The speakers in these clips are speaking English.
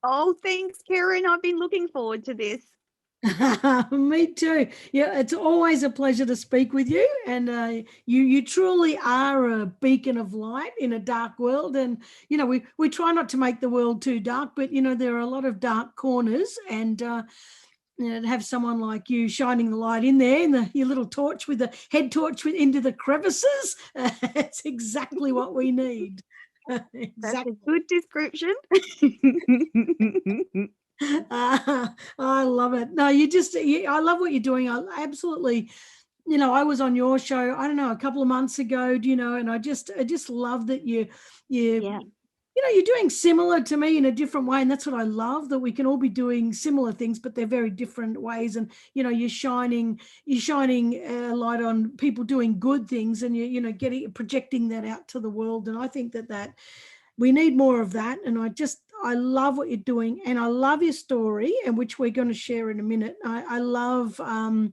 Oh, thanks, Karen. I've been looking forward to this. Me too. Yeah, it's always a pleasure to speak with you, and you truly are a beacon of light in a dark world. And we try not to make the world too dark, but there are a lot of dark corners, and to have someone like you shining the light in there, in your little torch with the head torch into the crevices, it's exactly what we need. That's a Exactly. good description. I love it. No, I love what you're doing. I absolutely, I was on your show, I don't know, a couple of months ago, and I just love that Yeah. you're doing similar to me in a different way. And that's what I love, that we can all be doing similar things, but they're very different ways. And, you're shining a light on people doing good things, and projecting that out to the world. And I think that we need more of that. And I love what you're doing, and I love your story, and which we're going to share in a minute. I love, I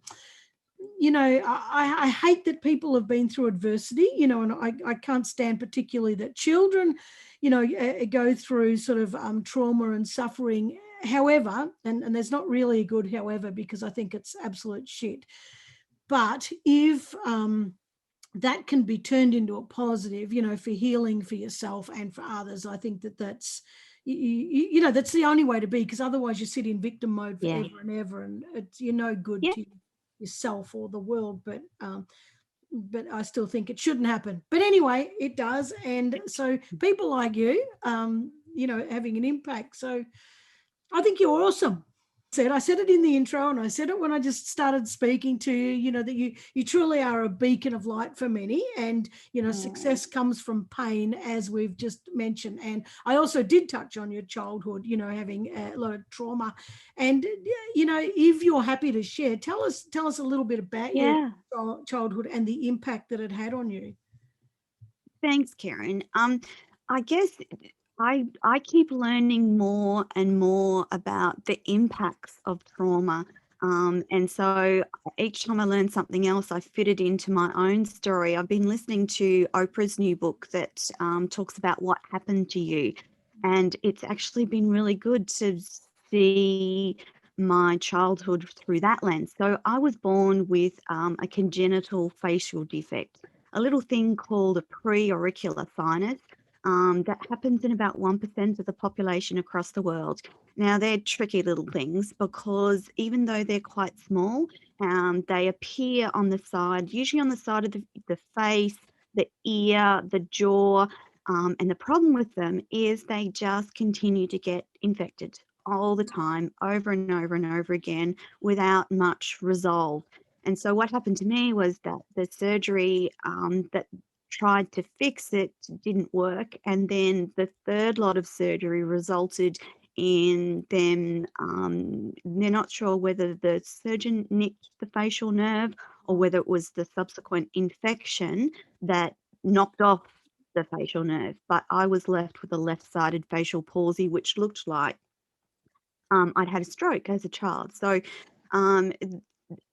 hate that people have been through adversity, and I can't stand particularly that children, go through sort of trauma and suffering. However, and there's not really a good however, because I think it's absolute shit. But if that can be turned into a positive, for healing for yourself and for others, I think that's the only way to be, because otherwise you sit in victim mode Yeah. forever and ever, and you're no good Yeah. to yourself or the world. But I still think it shouldn't happen. But anyway, it does, and so people like you, having an impact. So I think you're awesome. I said it in the intro, and I said it when I just started speaking to you, that you truly are a beacon of light for many. And Oh, success comes from pain, as we've just mentioned. And I also did touch on your childhood, having a lot of trauma. And if you're happy to share, tell us a little bit about your yeah. childhood and the impact that it had on you. Thanks, Karen. I guess I keep learning more and more about the impacts of trauma. And so each time I learn something else, I fit it into my own story. I've been listening to Oprah's new book that talks about what happened to you. And it's actually been really good to see my childhood through that lens. So I was born with a congenital facial defect, a little thing called a pre-auricular sinus that happens in about 1% of the population across the world. Now, they're tricky little things because even though they're quite small, they appear on the side, usually on the side of the face, the ear, the jaw. And the problem with them is they just continue to get infected all the time, over and over and over again, without much resolve. And so what happened to me was that the surgery that tried to fix it didn't work. And then the third lot of surgery resulted in them, they're not sure whether the surgeon nicked the facial nerve or whether it was the subsequent infection that knocked off the facial nerve. But I was left with a left sided facial palsy, which looked like I'd had a stroke as a child. So um,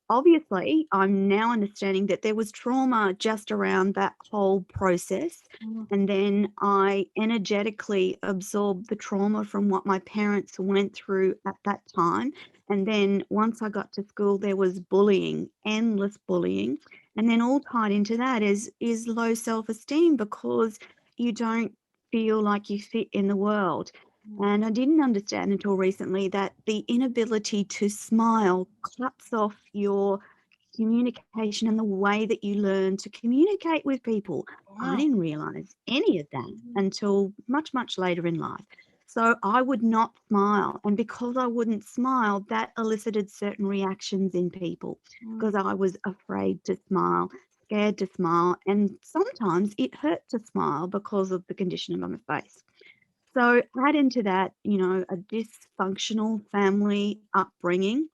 obviously, I'm now understanding that there was trauma just around that whole process. Mm. And then I energetically absorbed the trauma from what my parents went through at that time. And then once I got to school, there was bullying, endless bullying. And then all tied into that is low self-esteem because you don't feel like you fit in the world. And I didn't understand until recently that the inability to smile cuts off your communication and the way that you learn to communicate with people. I Wow. didn't realize any of that until much, much later in life. So I would not smile. And because I wouldn't smile, that elicited certain reactions in people Mm. because I was afraid to smile, scared to smile. And sometimes it hurt to smile because of the condition of my face. So add into that, a dysfunctional family upbringing,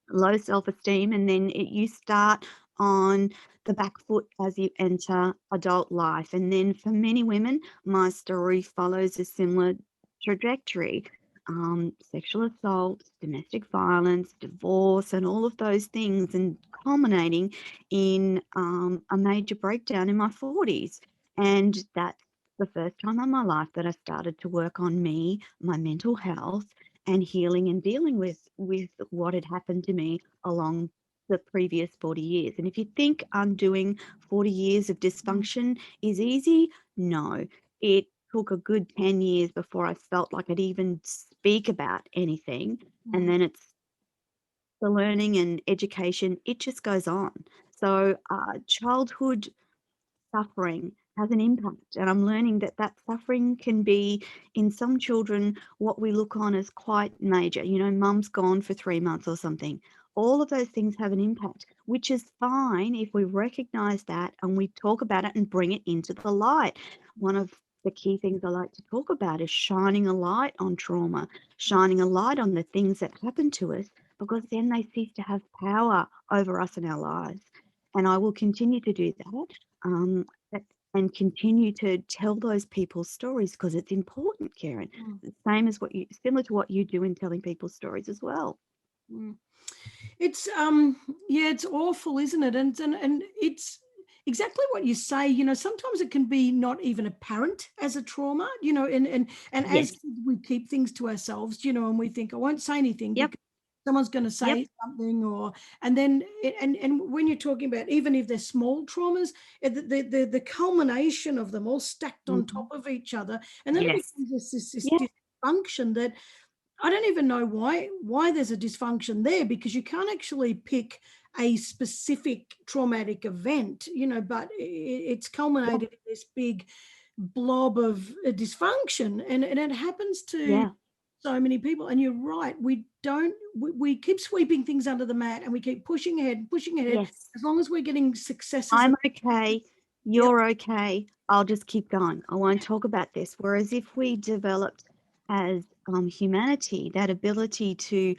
low self-esteem, and then you start on the back foot as you enter adult life. And then for many women, my story follows a similar trajectory. Sexual assault, domestic violence, divorce, and all of those things, and culminating in a major breakdown in my 40s. And that's the first time in my life that I started to work on me, my mental health, and healing and dealing with what had happened to me along the previous 40 years. And if you think undoing 40 years of dysfunction is easy, no. It took a good 10 years before I felt like I'd even speak about anything. And then it's the learning and education, it just goes on. So childhood suffering has an impact, and I'm learning that that suffering can be, in some children, what we look on as quite major. You know, mum's gone for 3 months or something. All of those things have an impact, which is fine if we recognize that and we talk about it and bring it into the light. One of the key things I like to talk about is shining a light on trauma, shining a light on the things that happen to us, because then they cease to have power over us in our lives. And I will continue to do that. Um, and continue to tell those people's stories, because it's important, Karen. The same as similar to what you do in telling people's stories as well. It's yeah, it's awful, isn't it? And it's exactly what you say. You know, sometimes it can be not even apparent as a trauma. You know, and as Yes. kids, we keep things to ourselves. You know, and we think I won't say anything Yep. because someone's going to Yep. say something, or and then and when you're talking about, even if they're small traumas, the culmination of them all stacked on top of each other, and then it Yes. becomes this Yeah. dysfunction that I don't even know why there's a dysfunction there, because you can't actually pick a specific traumatic event, you know, but it's culminated in this big blob of dysfunction, and it happens to Yeah. so many people. And you're right, we keep sweeping things under the mat, and we keep pushing ahead, Yes. as long as we're getting successes. I'm okay. Yep. You're okay. I'll just keep going. I won't talk about this. Whereas if we developed as humanity that ability to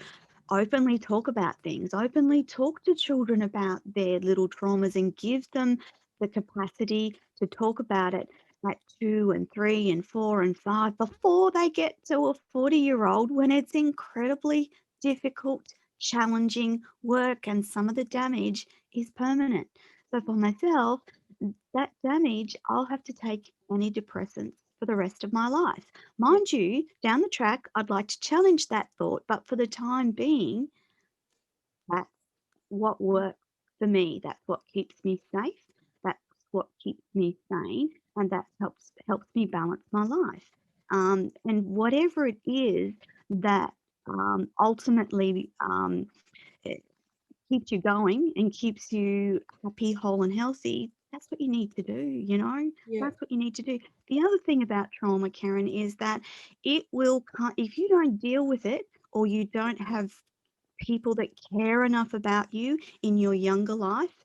openly talk about things, openly talk to children about their little traumas, and give them the capacity to talk about it at 2 and 3 and 4 and 5 before they get to a 40-year-old, when it's incredibly difficult, challenging work, and some of the damage is permanent. So for myself, that damage, I'll have to take antidepressants for the rest of my life. Mind you, down the track, I'd like to challenge that thought, but for the time being, that's what works for me. That's what keeps me safe. That's what keeps me sane, and that helps me balance my life. And whatever it is that ultimately keeps you going and keeps you happy, whole, and healthy, that's what you need to do, you know? Yeah. That's what you need to do. The other thing about trauma, Karen, is that it will, if you don't deal with it, or you don't have people that care enough about you in your younger life,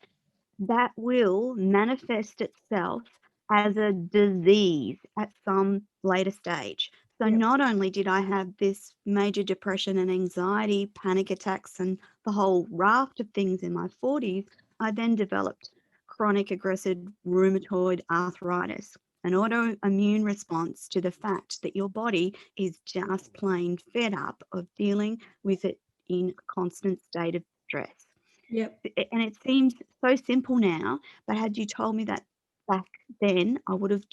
that will manifest itself as a disease at some later stage. So Yeah. not only did I have this major depression and anxiety, panic attacks, and the whole raft of things in my 40s, I then developed chronic aggressive rheumatoid arthritis, an autoimmune response to the fact that your body is just plain fed up of dealing with it in a constant state of stress. Yep. And it seems so simple now, but had you told me that back then, I would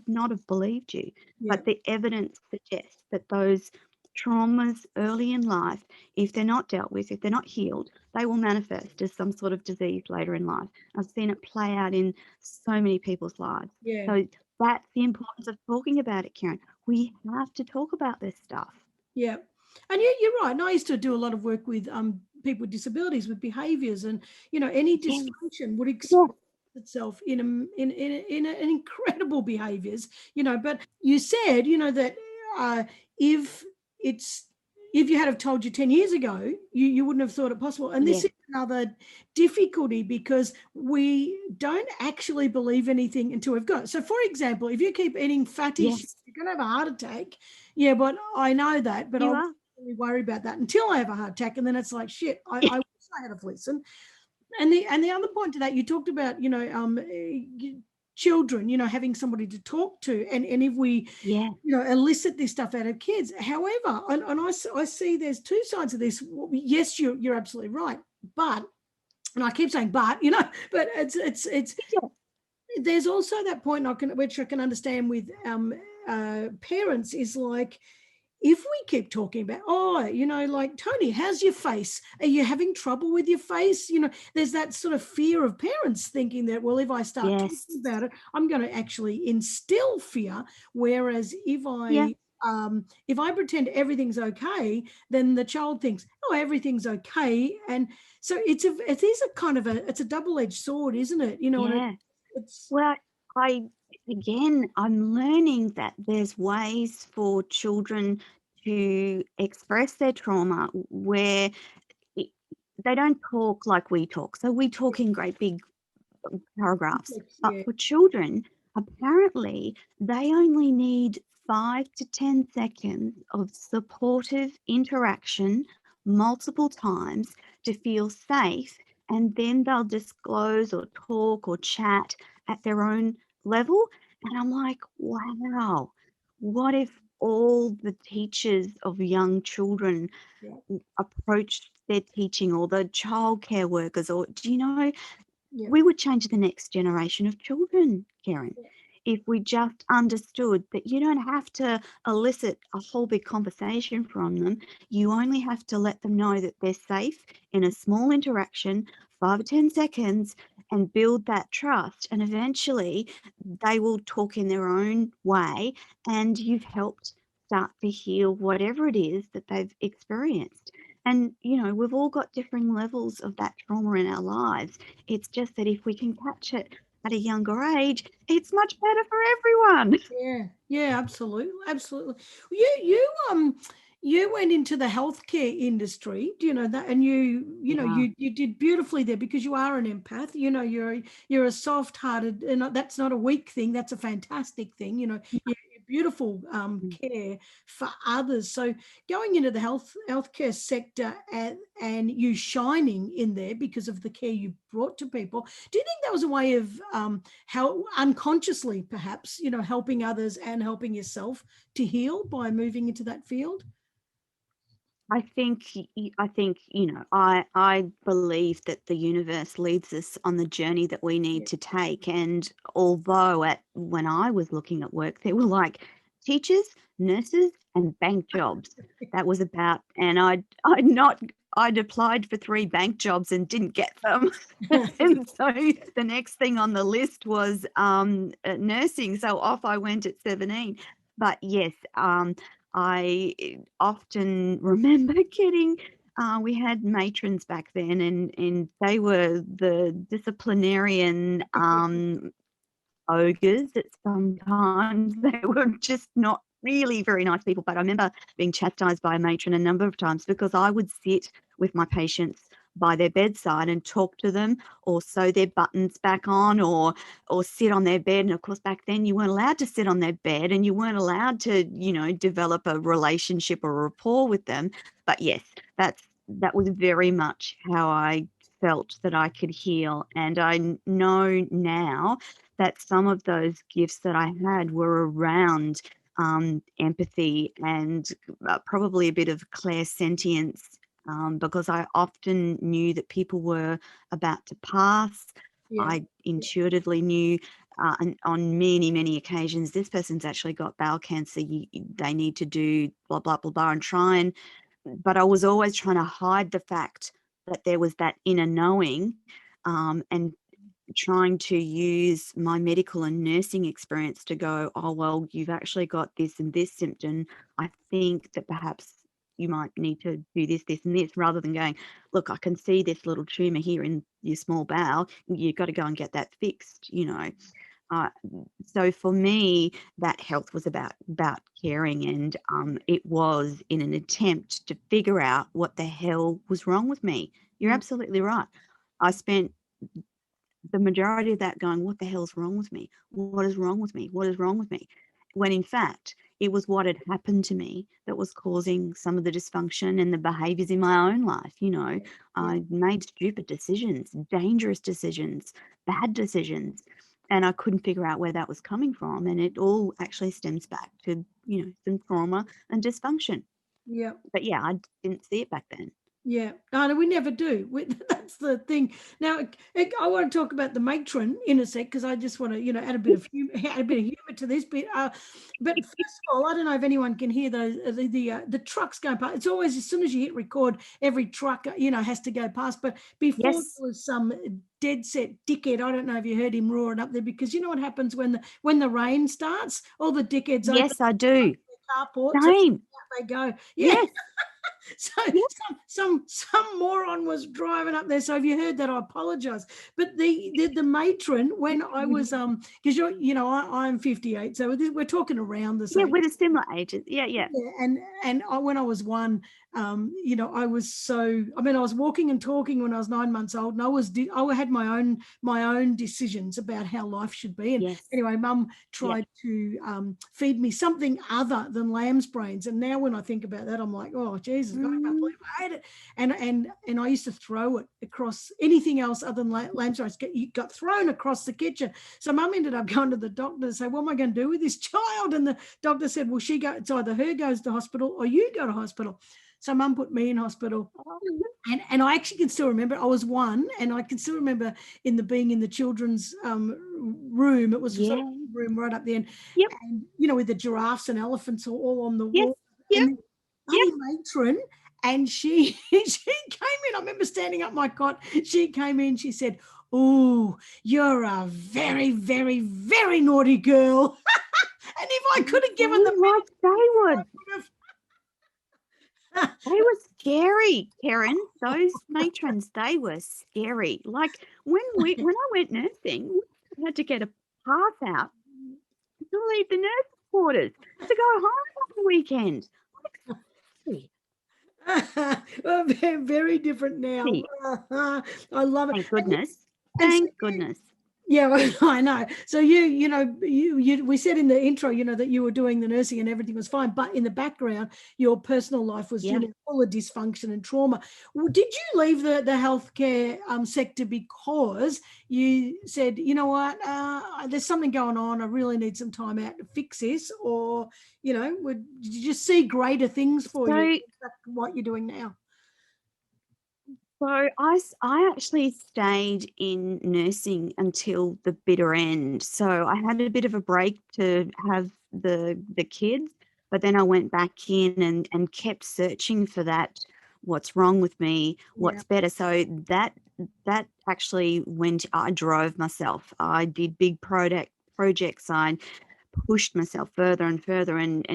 not have believed you. But Yep. the evidence suggests that those traumas early in life, if they're not dealt with, if they're not healed, they will manifest as some sort of disease later in life. I've seen it play out in so many people's lives. Yeah. So that's the importance of talking about it, Karen. We have to talk about this stuff. Yeah. And you're right. And I used to do a lot of work with people with disabilities, with behaviors, and you know, any Yes, dysfunction would yes, express itself in an incredible behaviors, you know. But you said, you know, that uh, if it's if you had have told you 10 years ago, you wouldn't have thought it possible. And this yes, is another difficulty, because we don't actually believe anything until we've got it. So for example, if you keep eating fatty shit, yes, you're going to have a heart attack. Yeah, but I know that, but you I'll are. really worry about that until I have a heart attack. And then it's like, shit, I wish I had have listened. And the other point to that, you talked about, you know, children, you know, having somebody to talk to. And if we, Yeah, you know, elicit this stuff out of kids. However, and I see there's two sides of this. Yes, you're absolutely right. But, and I keep saying but, you know, but it's yeah, there's also that point which I can understand with parents is like, if we keep talking about, oh, like, Toni, how's your face? Are you having trouble with your face? There's that sort of fear of parents thinking that, well, if I start talking Yes. about it, I'm going to actually instill fear. Whereas Yeah. if I pretend everything's okay, then the child thinks, oh, everything's okay. And so it is a kind of it's a double-edged sword, isn't it? And Yeah. it's Well, I again, I'm learning that there's ways for children to express their trauma where it, they don't talk like we talk. So we talk in great big paragraphs. But yeah, for children, apparently, they only need 5 to 10 seconds of supportive interaction multiple times to feel safe. And then they'll disclose or talk or chat at their own level. And I'm like, wow, what if all the teachers of young children yeah, approached their teaching, or the childcare workers, or do you know, yeah, we would change the next generation of children, Karen, yeah, if we just understood that you don't have to elicit a whole big conversation from them. You only have to let them know that they're safe in a small interaction, 5 or 10 seconds, and build that trust. And eventually they will talk in their own way, and you've helped start to heal whatever it is that they've experienced. And, we've all got differing levels of that trauma in our lives. It's just that if we can catch it at a younger age, it's much better for everyone. yeah, yeah, absolutely, absolutely. You went into the healthcare industry, do you know that? And Yeah. you did beautifully there because you are an empath. You're a soft-hearted, and that's not a weak thing. That's a fantastic thing. You're beautiful Mm. care for others. So going into the healthcare sector, and you shining in there because of the care you brought to people. Do you think that was a way of how unconsciously perhaps helping others and helping yourself to heal by moving into that field? I believe that the universe leads us on the journey that we need Yeah. to take. And although when I was looking at work, there were like teachers, nurses, and bank jobs. That was about, and I'd applied for 3 bank jobs and didn't get them. And so the next thing on the list was nursing. So off I went at 17. But yes, I often remember getting, we had matrons back then, and they were the disciplinarian ogres at sometimes. They were just not really very nice people. But I remember being chastised by a matron a number of times because I would sit with my patients by their bedside and talk to them, or sew their buttons back on, or sit on their bed. And of course back then you weren't allowed to sit on their bed, and you weren't allowed to, develop a relationship or a rapport with them. But yes, that was very much how I felt that I could heal. And I know now that some of those gifts that I had were around empathy and probably a bit of clairsentience, because I often knew that people were about to pass. Yeah, I intuitively knew, and on many, many occasions, this person's actually got bowel cancer. They need to do blah, blah, blah, blah, and try and, but I was always trying to hide the fact that there was that inner knowing, and trying to use my medical and nursing experience to go, oh, well, you've actually got this and this symptom. I think that perhaps you might need to do this, this, and this, rather than going, look, I can see this little tumor here in your small bowel. You've got to go and get that fixed. Uh, so for me, that health was about caring, and it was in an attempt to figure out what the hell was wrong with me. You're mm, absolutely right. I spent the majority of that going, what the hell's wrong with me? What is wrong with me? What is wrong with me? When in fact, it was what had happened to me that was causing some of the dysfunction and the behaviors in my own life. yeah, I made stupid decisions, dangerous decisions, bad decisions, and I couldn't figure out where that was coming from. And it all actually stems back to, some trauma and dysfunction. yeah. But yeah, I didn't see it back then. Yeah, no, we never do. That's the thing. Now, I want to talk about the matron in a sec because I just want to, add a bit of humor, add a bit of humor to this bit. But first of all, I don't know if anyone can hear those the trucks going past. It's always as soon as you hit record, every truck has to go past. But before Yes. there was some dead set dickhead. I don't know if you heard him roaring up there because you know what happens when the rain starts, all the dickheads open Yes, I do. their carports and Same. out they go. Yeah. Yes. So Yes. some moron was driving up there. So if you heard that, I apologize. But the matron, when I was because I'm 58, so we're talking around the Yeah, same. we're the similar ages. Yeah, yeah. Yeah, and when I was one, I was so. I mean, I was walking and talking when I was 9 months old, and I had my own decisions about how life should be. And Yes. anyway, Mum Yeah. tried to feed me something other than lamb's brains, and now when I think about that, I'm like, oh Jesus, God, I can't believe I ate it. And I used to throw it across anything else other than lamb's brains. It got thrown across the kitchen. So Mum ended up going to the doctor to say, what am I going to do with this child? And the doctor said, well, it's either her goes to hospital or you go to hospital. So Mum put me in hospital. And I actually can still remember, I was one, and I can still remember being in the children's room. It was sort of Yeah. a room right up there, Yep. and with the giraffes and elephants all on the Yes. wall. Yep. And the Yep. bloody matron, and she came in. I remember standing up my cot. She came in. She said, "Oh, you're a very, very, very naughty girl." And if I could have given the Like they would. would have. They were scary, Karen. Those matrons, they were scary. Like when I went nursing, we had to get a pass out to leave the nurse quarters to go home on the weekend. Like, Well, very different now. seriously. I love it. Thank goodness. And so Thank goodness. yeah, well, I know. So we said in the intro, that you were doing the nursing and everything was fine, but in the background, your personal life was, Yeah. full of dysfunction and trauma. Did you leave the healthcare sector because you said, you know what, there's something going on, I really need some time out to fix this, or did you just see greater things for you? So Is that what you're doing now? I actually stayed in nursing until the bitter end. So I had a bit of a break to have the kids, but then I went back in and kept searching for that. What's wrong with me? Yeah. What's better? So that actually went. I drove myself. I did big projects. I pushed myself further and further and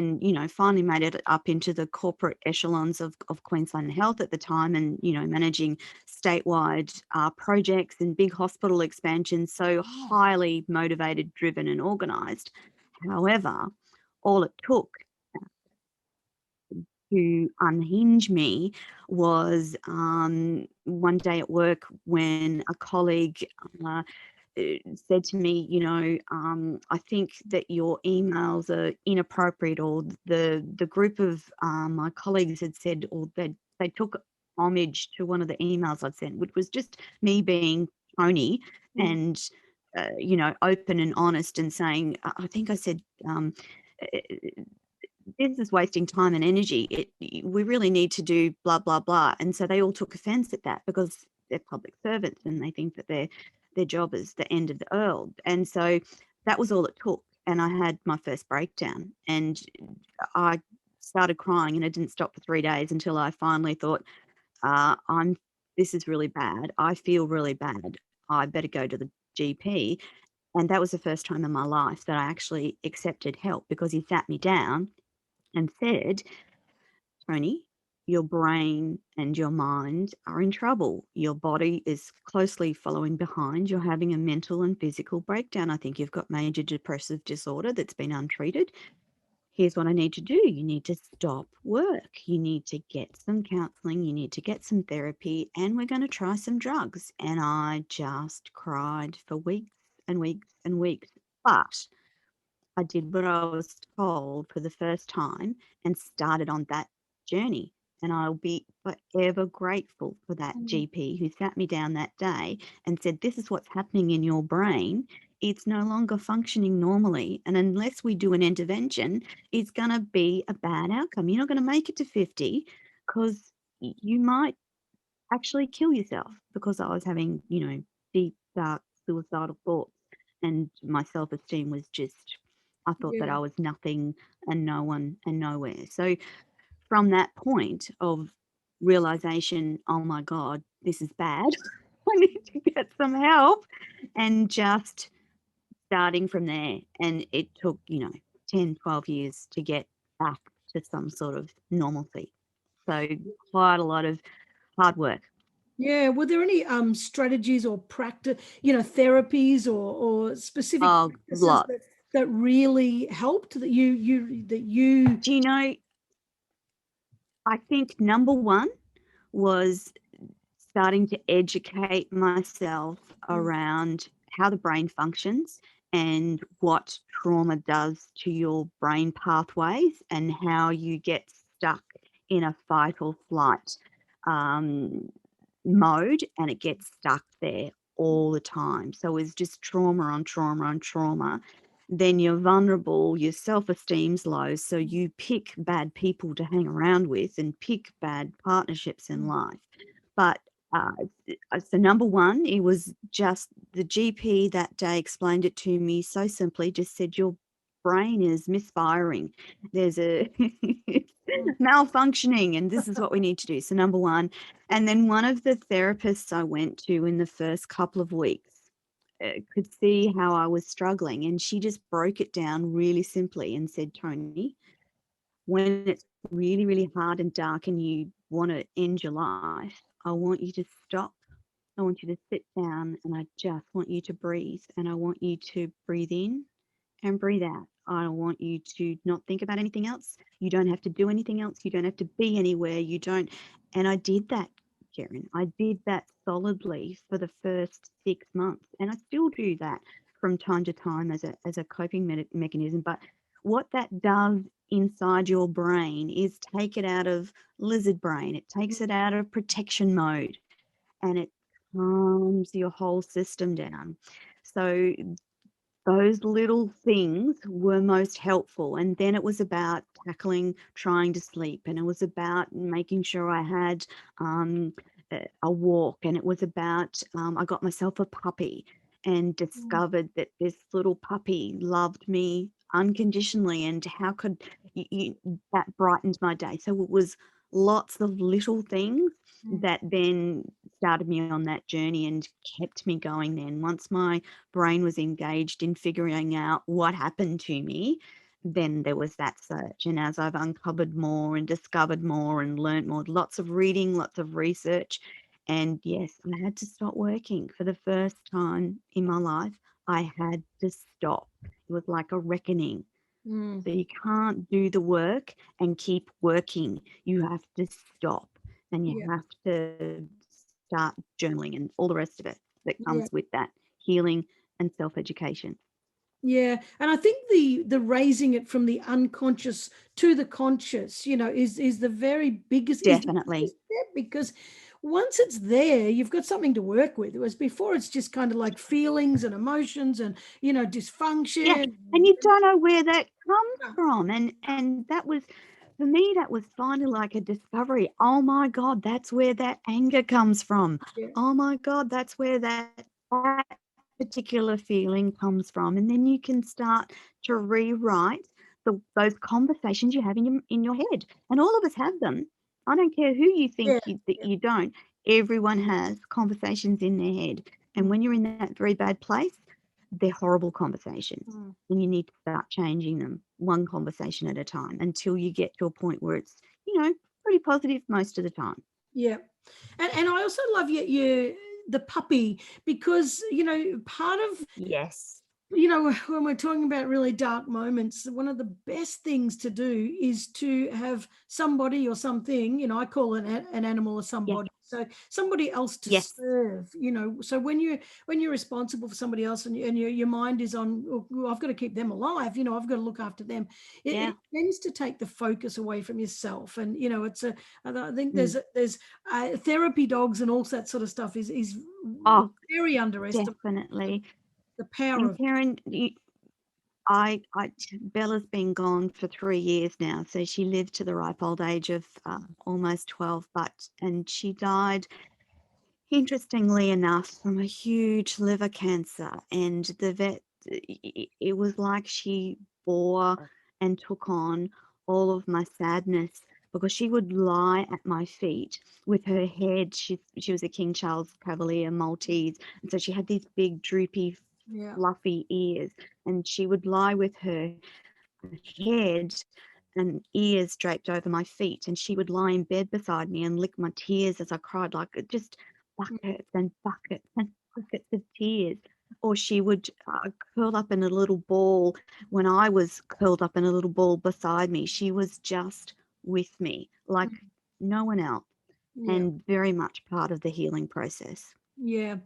finally made it up into the corporate echelons of Queensland Health at the time, and managing statewide projects and big hospital expansions, so highly motivated, driven and organised. However, all it took to unhinge me was one day at work when a colleague uh, said to me, I think that your emails are inappropriate, or the group of my colleagues had said, or they took homage to one of the emails I'd sent, which was just me being Toni Mm. and open and honest and saying, I think I said, "Uh, this is wasting time and energy. We really need to do blah blah blah." And so they all took offence at that because they're public servants and they think that their job is the end of the world. And so that was all it took. And I had my first breakdown, and I started crying, and it didn't stop for 3 days until I finally thought, I'm this is really bad. I feel really bad. I better go to the GP. And that was the first time in my life that I actually accepted help, because he sat me down and said, "Toni, your brain and your mind are in trouble. Your body is closely following behind. You're having a mental and physical breakdown. I think you've got major depressive disorder that's been untreated. Here's what I need to do. You need to stop work. You need to get some counseling. You need to get some therapy, and we're going to try some drugs." And I just cried for weeks and weeks and weeks. But I did what I was told for the first time and started on that journey. And I'll be forever grateful for that Mm. GP who sat me down that day and said, "This is what's happening in your brain. It's no longer functioning normally. And unless we do an intervention, it's going to be a bad outcome. You're not going to make it to 50 because you might." actually kill yourself because I was having, deep, dark suicidal thoughts, and my self-esteem was just, I thought that Yeah. I was nothing and no one and nowhere. So from that point of realization, oh my God, this is bad. I need to get some help, and just starting from there. And it took, 10, 12 years to get back to some sort of normalcy. So quite a lot of hard work. Yeah. Were there any strategies or practice, therapies or specific Oh, practices lot. that really helped that you Do you know, I think number one was starting to educate myself Mm, around how the brain functions and what trauma does to your brain pathways, and how you get stuck in a fight or flight um, mode, and it gets stuck there all the time. So it's just trauma on trauma on trauma. Then you're vulnerable, your self esteem's low. So you pick bad people to hang around with and pick bad partnerships in mm, life. But uh, so number one, it was just the GP that day explained it to me so simply, just said, your brain is misfiring. There's a mm, malfunctioning, and this is what we need to do. So number one. And then one of the therapists I went to in the first couple of weeks could see how I was struggling. And she just broke it down really simply and said, Toni, when it's really, really hard and dark and you want to end your life, I want you to stop. I want you to sit down, and I just want you to breathe. And I want you to breathe in and breathe out. I want you to not think about anything else. You don't have to do anything else. You don't have to be anywhere. You don't. And I did that, Karen. I did that solidly for the first 6 months. And I still do that from time to time as a coping mechanism. But what that does inside your brain is take it out of lizard brain, it takes it out of protection mode, and it calms your whole system down. So those little things were most helpful. And then it was about tackling trying to sleep, and it was about making sure I had a walk, and it was about I got myself a puppy and mm, discovered that this little puppy loved me unconditionally, and how could that brightened my day. So it was lots of little things mm. that then started me on that journey and kept me going. Then once my brain was engaged in figuring out what happened to me, then there was that search. And as I've uncovered more and discovered more and learnt more, lots of reading, lots of research. And yes, I had to stop working for the first time in my life. I had to stop. It was like a reckoning. Mm. So you can't do the work and keep working. You have to stop, and you Yeah. have to start journaling and all the rest of it that Yeah. comes with that healing and self education. Yeah, and I think the raising it from the unconscious to the conscious, is the very biggest is the Definitely. biggest step, because once it's there, you've got something to work with. Whereas before, it's just kind of like feelings and emotions and Yeah. dysfunction. And you don't know where that comes No, from. And that was, for me, that was finally like a discovery. Oh my God, that's where that anger comes from. yeah, Oh my God, that's where that particular feeling comes from. And then you can start to rewrite those conversations you have in your head. And all of us have them. I don't care who you think yeah, that yeah. you don't. Everyone has conversations in their head. And Mm, when you're in that very bad place, they're horrible conversations. mm. And you need to start changing them one conversation at a time until you get to a point where it's, pretty positive most of the time. Yeah. And I also love you the puppy, because part of Yes. when we're talking about really dark moments, one of the best things to do is to have somebody or something, I call it an animal or Yeah. somebody. So somebody else to Yes. serve, so when you're responsible for somebody else, and your mind is on, "Oh, I've got to keep them alive, I've got to look after them," it Yeah. tends to take the focus away from yourself. And I think Mm. there's therapy dogs and all that sort of stuff is Oh, very underestimated, definitely. the power And of. Karen, Bella's been gone for 3 years now, so she lived to the ripe old age of almost 12, and she died. Interestingly enough, from a huge liver cancer, and the vet, it was like she bore and took on all of my sadness, because she would lie at my feet with her head. She was a King Charles Cavalier Maltese, and so she had these big droopy Yeah. fluffy ears, and she would lie with her head and ears draped over my feet, and she would lie in bed beside me and lick my tears as I cried, like just buckets and buckets and buckets of tears. Or she would curl up in a little ball when I was curled up in a little ball beside me. She was just with me like no one else, Yeah. and very much part of the healing process. Yeah,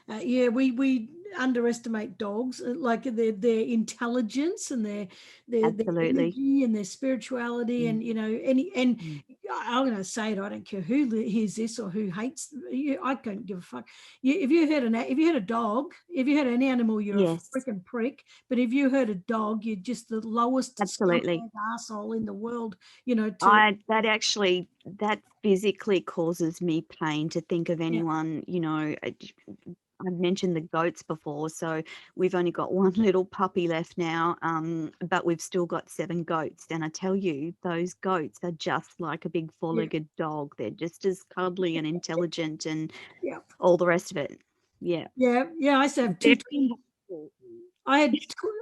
yeah. We underestimate dogs, like their intelligence and their Absolutely. energy and their spirituality, Mm, and any and mm. I'm going to say it. I don't care who hears this or who hates. I don't give a fuck. If you hurt if you hurt a dog, if you hurt any animal, you're a Yes, freaking prick. But if you hurt a dog, you're just the lowest absolutely. scumbag asshole in the world. You know, to I that actually that physically causes me pain to think of yeah, anyone, I've mentioned the goats before, so we've only got one little puppy left now, but we've still got 7 goats, and I tell you, those goats are just like a big yeah, four-legged dog. They're just as cuddly and intelligent and yeah, all the rest of it. Yeah. yeah, yeah. I used to have two They're twin pretty helpful.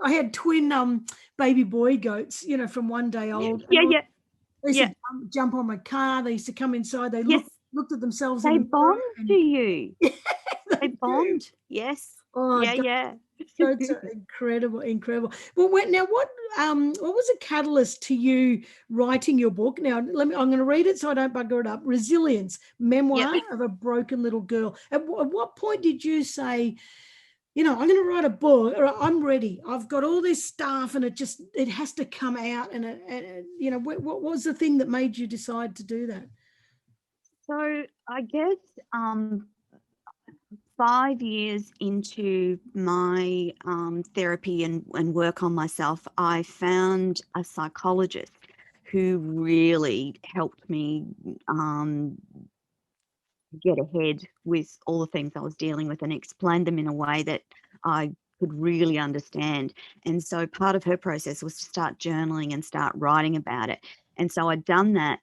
I had twin baby boy goats, from one day old, and Yeah, yeah, they used to yeah. jump on my car. They used to come inside. They Yes, looked at themselves in they the mirror, bond to and you. They they do. bond. Yes. Oh, Yeah, yeah. goats are incredible, incredible. Well, now what was a catalyst to you writing your book? Now, I'm going to read it so I don't bugger it up. Resilience, Yep. memoir of a broken little girl. At what point did you say, I'm going to write a book, or I'm ready. I've got all this stuff, and it has to come out. And what was the thing that made you decide to do that? So I guess 5 years into my therapy and work on myself, I found a psychologist who really helped me get ahead with all the things I was dealing with and explained them in a way that I could really understand. And so part of her process was to start journaling and start writing about it. And so I'd done that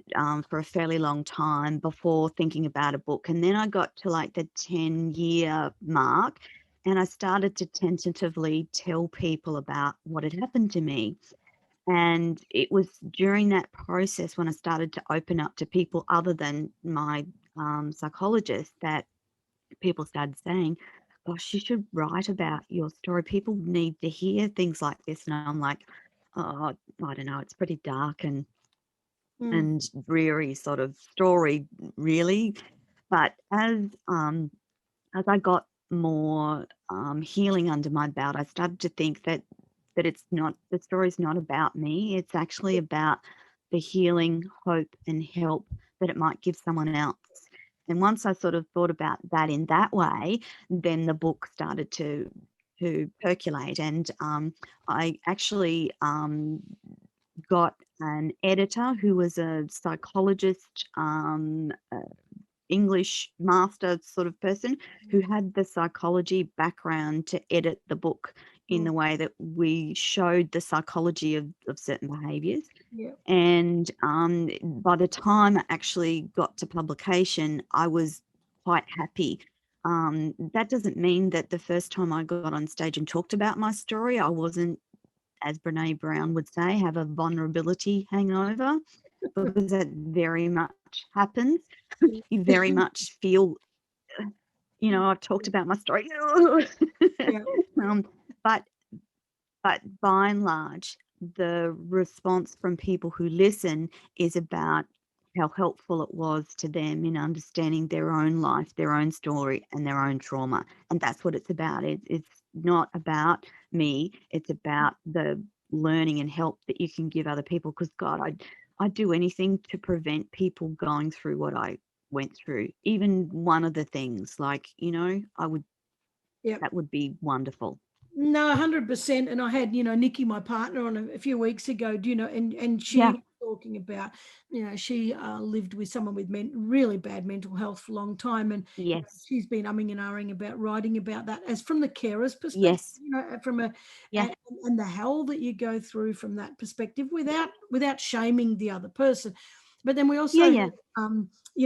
for a fairly long time before thinking about a book. And then I got to like the 10-year mark, and I started to tentatively tell people about what had happened to me. And it was during that process when I started to open up to people other than my psychologist that people started saying, "Gosh, you should write about your story. People need to hear things like this." And I'm like, "Oh, I don't know. It's pretty dark Mm, and dreary sort of story, really." But as I got more healing under my belt, I started to think that it's not the story's not about me. It's actually about the healing, hope, and help that it might give someone else. And once I sort of thought about that in that way, then the book started to percolate. And I actually got an editor who was a psychologist, English master sort of person who had the psychology background to edit the book in mm, the way that we showed the psychology of certain behaviors. yeah, And by the time I actually got to publication, I was quite happy. That doesn't mean that the first time I got on stage and talked about my story, I wasn't, as Brene Brown would say, have a vulnerability hangover, because that very much happens. You very much feel, I've talked about my story. yeah, um, but by and large, the response from people who listen is about how helpful it was to them in understanding their own life, their own story, and their own trauma. And that's what it's about. It's not about me. It's about the learning and help that you can give other people. Because God, I'd do anything to prevent people going through what I went through. Even one of the things, like, I would. yeah. That would be wonderful. No, 100%. And I had, Nikki, my partner, on a few weeks ago, and Yeah. she talking about, she lived with someone with really bad mental health for a long time, and Yes. she's been umming and ahhing about writing about that as from the carer's perspective, Yes. from a Yeah. and the hell that you go through from that perspective without shaming the other person. But then we Yeah. also Yeah.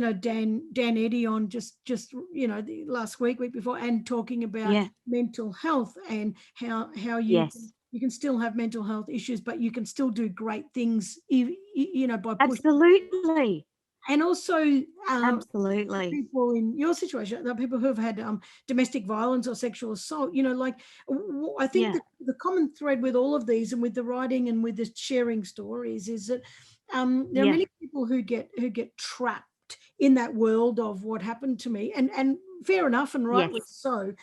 had Dan Eddy on just the last week before, and talking about Yeah. mental health and how Yes. you can still have mental health issues, but you can still do great things, by pushing. Absolutely. And also, Absolutely. people in your situation, there are people who have had domestic violence or sexual assault. I think Yeah. that the common thread with all of these, and with the writing and with the sharing stories, is that there are Yeah. many people who get trapped in that world of what happened to me, and fair enough, and rightly Yes. so.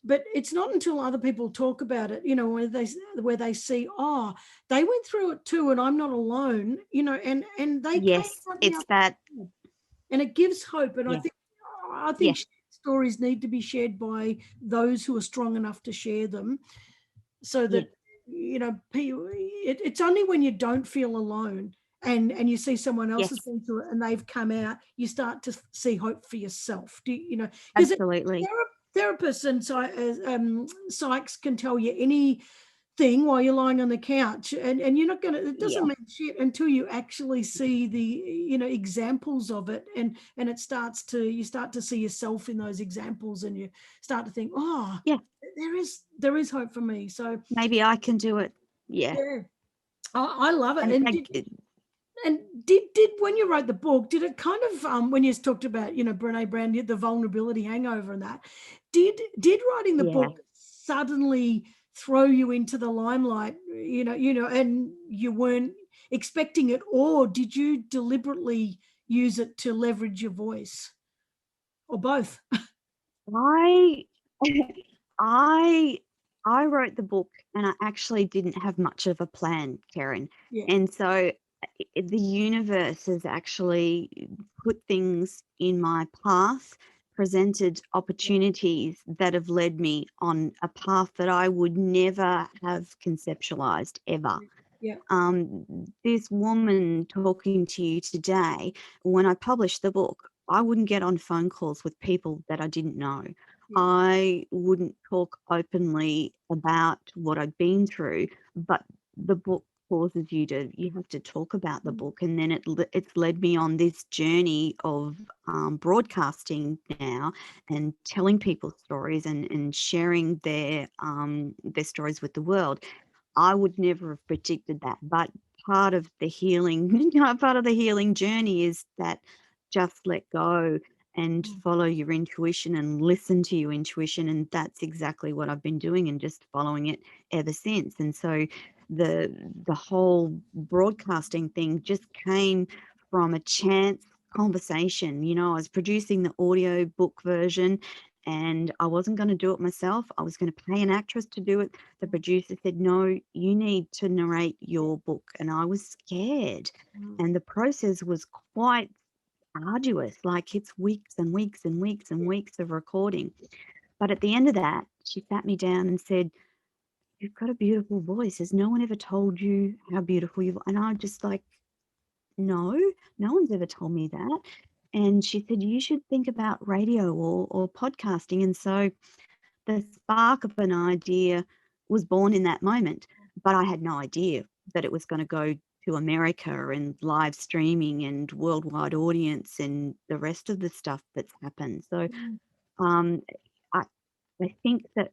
But it's not until other people talk about it, where they see, oh, they went through it too, and I'm not alone, and they came Yes. out the It's other that. side. And it gives hope. And I Yeah. think I Yeah. think stories need to be shared by those who are strong enough to share them, so Yeah. that it's only when you don't feel alone, and you see someone else has Yes. been through it and they've come out, you start to see hope for yourself. Because Absolutely. therapists and psychs can tell you anything while you're lying on the couch, and you're not gonna, it doesn't Yeah. mean shit until you actually see the examples of it, and you start to see yourself in those examples, and you start to think, oh, Yeah. there is hope for me. So Maybe I can do it. Yeah. yeah, I love it. And And thank. did when you wrote the book, did it kind of, when you talked about, Brene Brown, the vulnerability hangover and that, did writing the Yeah. book suddenly throw you into the limelight, and you weren't expecting it, or did you deliberately use it to leverage your voice, or both? I I I wrote the book and I actually didn't have much of a plan, Karen. Yeah, And so the universe has actually put things in my path, presented yeah, opportunities that have led me on a path that I would never have conceptualized ever. yeah, This woman talking to you today, when I published the book, I wouldn't get on phone calls with people that I didn't know. yeah, I wouldn't talk openly about what I'd been through, but the book causes you have to talk about the book, and then it's led me on this journey of broadcasting now and telling people stories and sharing their stories with the world. I would never have predicted that, but part of the healing, part of the healing journey is that just let go and mm, follow your intuition and listen to your intuition. And that's exactly what I've been doing and just following it ever since. And so the whole broadcasting thing just came from a chance conversation. I was producing the audio book version and I wasn't going to do it myself. I was going to pay an actress to do it. The producer said, "No, you need to narrate your book." And I was scared. mm, And the process was quite arduous. Like it's weeks and weeks and weeks and yeah, weeks of recording. But at the end of that, she sat me down and said, "You've got a beautiful voice. Has no one ever told you how beautiful you are?" And I just like, "No, no one's ever told me that." And she said, "You should think about radio or podcasting." And so the spark of an idea was born in that moment, but I had no idea that it was going to go to America and live streaming and worldwide audience and the rest of the stuff that's happened. So mm, um, I, I think that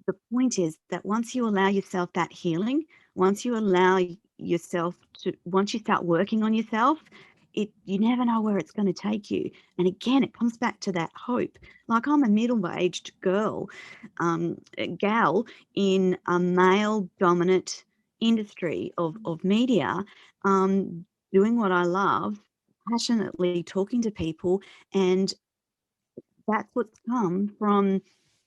the point is that once you allow yourself that healing, once you allow yourself once you start working on yourself, you never know where it's going to take you. And again, it comes back to that hope. Like I'm a middle-aged a gal in a male-dominant industry of media, doing what I love, passionately talking to people, and that's what's come from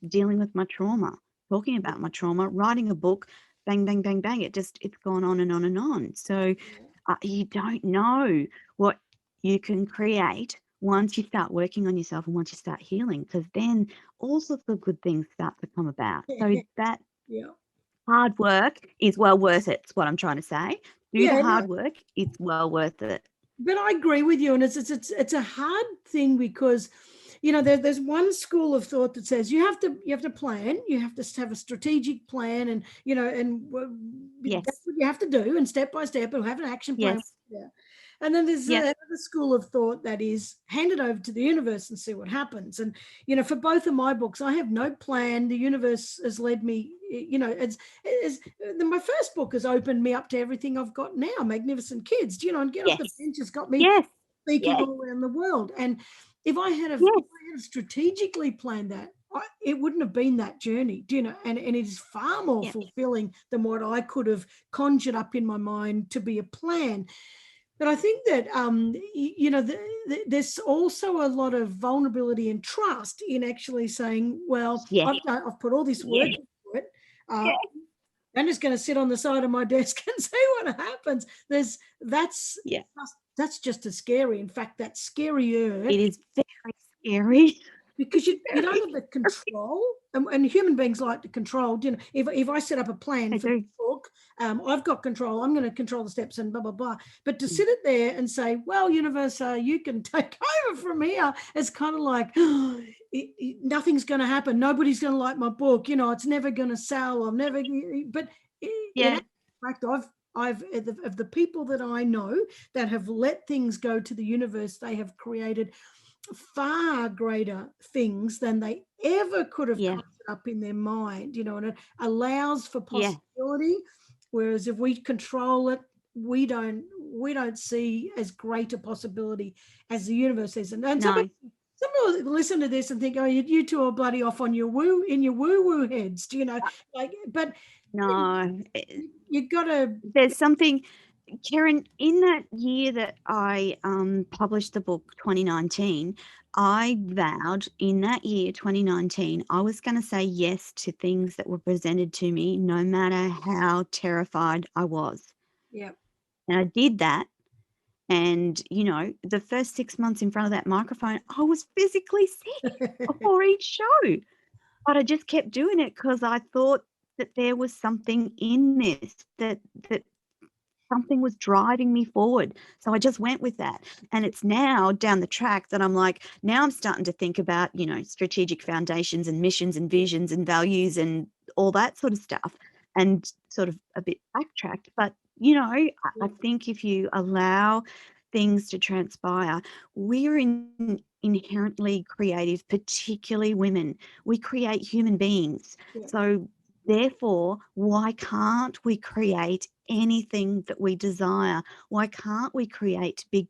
dealing with my trauma, talking about my trauma, writing a book, bang, bang, bang, bang. It's gone on and on and on. So you don't know what you can create once you start working on yourself and once you start healing, because then all sorts of good things start to come about. So yeah, that yeah. hard work is well worth it, is what I'm trying to say. Do the Yeah, no, hard work. It's well worth it. but I agree with you, and it's a hard thing because, you know, there's one school of thought that says you have to plan, you have to have a strategic plan, and you know, and that's Yes. what you have to do, and step by step, and have an action plan. Yes. Yeah. And then there's Yep. another school of thought that is hand it over to the universe and see what happens. And you know, for both of my books, I have no plan. The universe has led me. You know, it's my first book has opened me up to everything I've got now. Magnificent Kids, you know, and Get Off the Yes. Bench has got me Yes. speaking Yes. all around the world. And if I had Yes. strategically planned that, it wouldn't have been that journey, do you know? And it is far more Yep. fulfilling than what I could have conjured up in my mind to be a plan. But I think that you know, there's also a lot of vulnerability and trust in actually saying, well, Yes. I've put all this work Yes. into it. I'm just going to sit on the side of my desk and see what happens. Yeah. That's just as scary. In fact, that's scarier It is very scary. because you don't Very have the scary. control, and human beings like to control. You know, if I set up a plan I for the do. book, I've got control. I'm going to control the steps and blah blah blah. But to Mm. sit it there and say, "Well, universe, you can take over from here," it's kind of like nothing's going to happen. Nobody's going to like my book. You know, it's never going to sell. I'm never. But in Yeah. fact, I've of the people that I know that have let things go to the universe, they have created far greater things than they ever could have Yeah. conjured up in their mind, you know, and it allows for Yeah. possibility. Whereas if we control it, we don't see as great a possibility as the universe is. And some No. will listen to this and think, oh, you two are bloody off on your woo heads, do you know? Like, but No. you got to, There's something, Karen, in that year that I published the book 2019, I vowed in that year 2019 I was going to say yes to things that were presented to me no matter how terrified I was. yeah. And I did that. And, you know, the first 6 months in front of that microphone, I was physically sick before each show. But I just kept doing it because I thought that there was something in this, that something was driving me forward. So I just went with that. And it's now down the track that I'm like, now I'm starting to think about, you know, strategic foundations and missions and visions and values and all that sort of stuff, and sort of a bit backtracked. But, you know, I think if you allow things to transpire, we're inherently creative, particularly women. We create human beings. Yeah. So therefore, why can't we create anything that we desire? Why can't we create big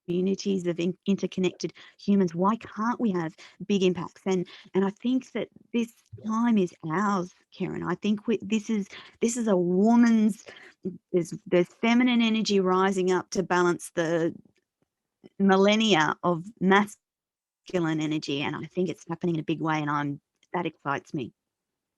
communities of interconnected humans? Why can't we have big impacts? And I think that this time is ours, Karen. I think this is a woman's. There's feminine energy rising up to balance the millennia of masculine energy, and I think it's happening in a big way, and that excites me.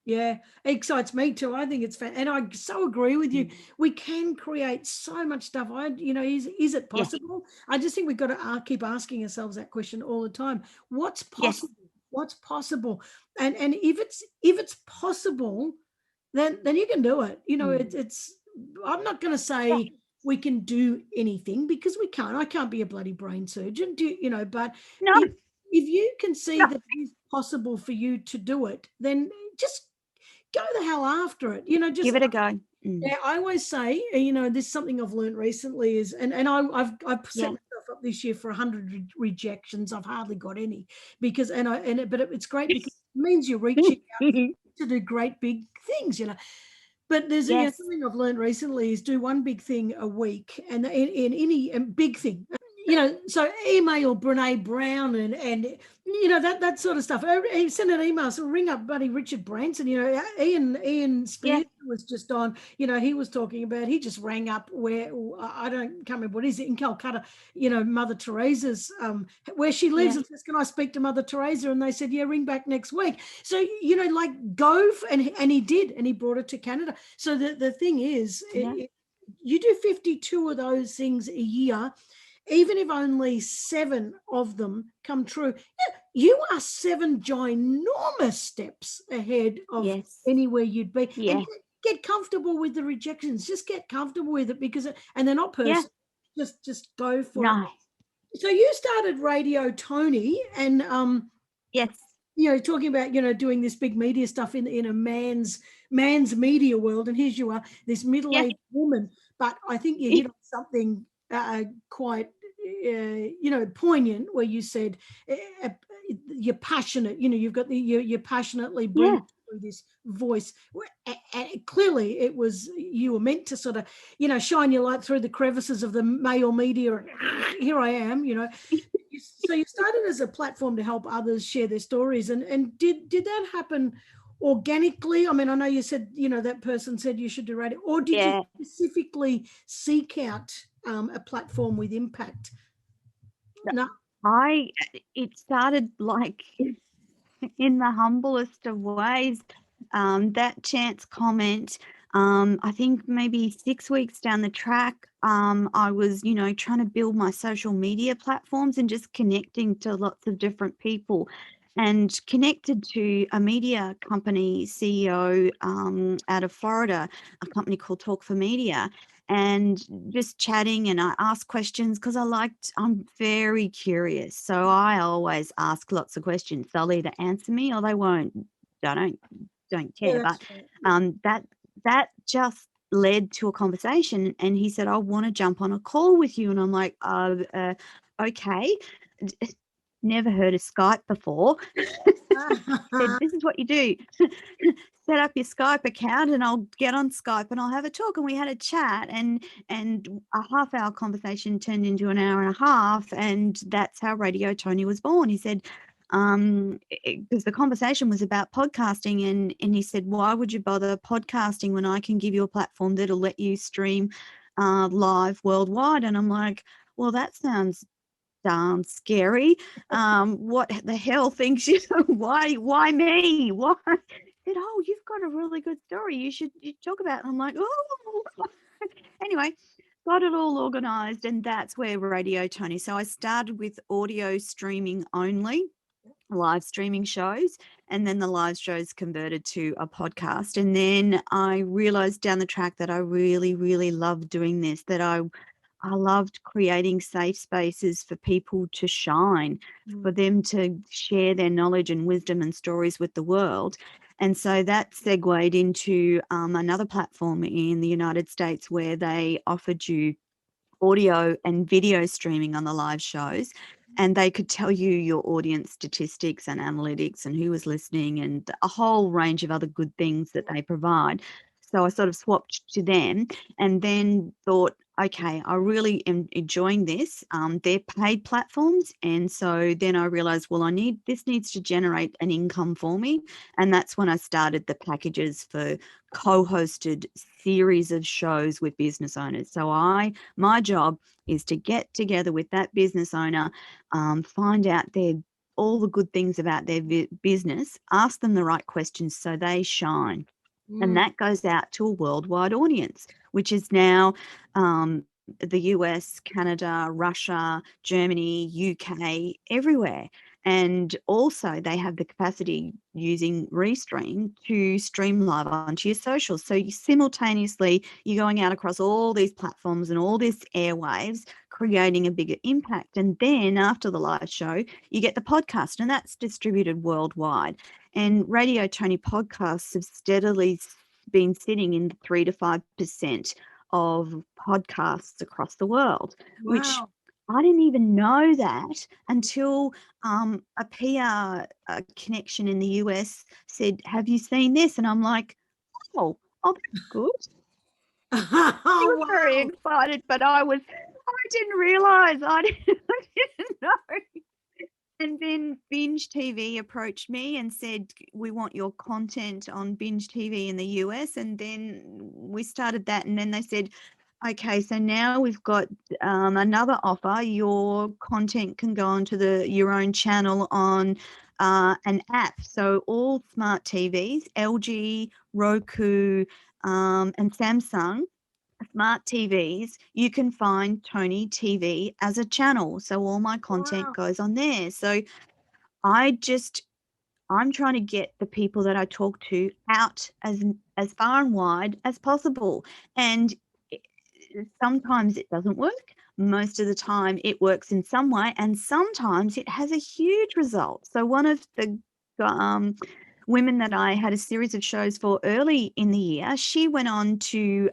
Yeah, it excites me too. I think it's and I so agree with you. We can create so much stuff. You know, is it Yeah. possible? I just think we've got to keep asking ourselves that question all the time. What's Yes. possible? What's possible? And if it's possible, then you can do it. You know, it's. I'm not going to Yeah. say we can do anything because we can't. I can't be a bloody brain surgeon, you know? But No. if you can see No. that it is possible for you to do it, then just go the hell after it. You know, just Give it a go. yeah. I always say, you know, this is something I've learned recently is, and I've set Yeah. myself up this year for 100 rejections. I've hardly got any because but it's great because it means you're reaching out to do great big things, you know. But there's you know, Yes. something I've learned recently is do one big thing a week, and in any big thing, you know. So email Brene Brown and you know that sort of stuff. Send an email, so ring up buddy Richard Branson. You know, Ian Yeah. Spears was just on. You know, he was talking about. He just rang up can't remember what is it in Calcutta. You know, Mother Teresa's where she lives, Yeah. and says, "Can I speak to Mother Teresa?" And they said, "Yeah, ring back next week." So you know, like and he did, and he brought it to Canada. So the thing is, Yeah. you do 52 of those things a year, even if only 7 of them come true. You are 7 ginormous steps ahead of Yes. anywhere you'd be. And Yeah. get comfortable with the rejections. Just get comfortable with it, because and they're not Yeah. personal. Just go for it. No. So you started Radio Tony, and Yes. talking about, doing this big media stuff in a man's media world, and here's you are, this Yeah. middle-aged woman. But I think you hit on something quite poignant, where you said uh, you're passionate. You've got you're passionately Yeah. bringing through this voice. And clearly it was, you were meant to sort of shine your light through the crevices of the male media, and here I am. So you started as a platform to help others share their stories, and did that happen organically? I mean, I know you said, that person said you should do radio, or did you Yeah. specifically seek out a platform with impact? No. It started like in the humblest of ways. That chance comment, I think maybe 6 weeks down the track, I was, trying to build my social media platforms and just connecting to lots of different people, and connected to a media company CEO out of Florida, a company called Talk for Media, and just chatting. And I asked questions because I'm very curious. So I always ask lots of questions. They'll either answer me or they won't. I don't Yeah, care. But that's right. that just led to a conversation. And he said, I want to jump on a call with you. And I'm like, okay. Never heard of Skype before. Said, this is what you do. Set up your Skype account and I'll get on Skype and I'll have a talk. And we had a chat, and a half-hour conversation turned into an hour and a half, and that's how Radio Tony was born. He said, because the conversation was about podcasting, and he said, why would you bother podcasting when I can give you a platform that'll let you stream live worldwide? And I'm like, well, that sounds darn scary. What the hell thinks you? Why me? Why? Said, oh, you've got a really good story. You talk about it. I'm like, oh. Anyway, got it all organized, and that's where Radio Tony. So I started with audio streaming only, live streaming shows, and then the live shows converted to a podcast. And then I realized down the track that I really, really loved doing this, that I loved creating safe spaces for people to shine, for them to share their knowledge and wisdom and stories with the world. And so that segued into another platform in the United States, where they offered you audio and video streaming on the live shows, and they could tell you your audience statistics and analytics and who was listening and a whole range of other good things that they provide. So I sort of swapped to them, and then thought, okay, I really am enjoying this. They're paid platforms, and so then I realized, well, this needs to generate an income for me, and that's when I started the packages for co-hosted series of shows with business owners. So my job is to get together with that business owner, find out all the good things about their business, ask them the right questions so they shine. And that goes out to a worldwide audience, which is now the US, Canada, Russia, Germany, UK, everywhere. And also they have the capacity, using Restream, to stream live onto your socials. So you're going out across all these platforms and all this airwaves, creating a bigger impact. And then after the live show, you get the podcast, and that's distributed worldwide. And Radio Tony podcasts have steadily been sitting in 3 to 5% of podcasts across the world, which Wow. I didn't even know that until a PR connection in the US said, have you seen this? And I'm like, oh, that's good. He was Oh, very wow. excited, but I didn't realize. I didn't know. And then Binge TV approached me and said, we want your content on Binge TV in the US. And then we started that. And then they said, okay, so now we've got another offer. Your content can go onto your own channel on an app. So all smart TVs, LG, Roku, and Samsung smart TVs, you can find Tony TV as a channel. So all my content Wow. goes on there. So I'm trying to get the people that I talk to out as as far and wide as possible. And sometimes it doesn't work. Most of the time it works in some way, and sometimes it has a huge result. So one of the women that I had a series of shows for early in the year, she went on to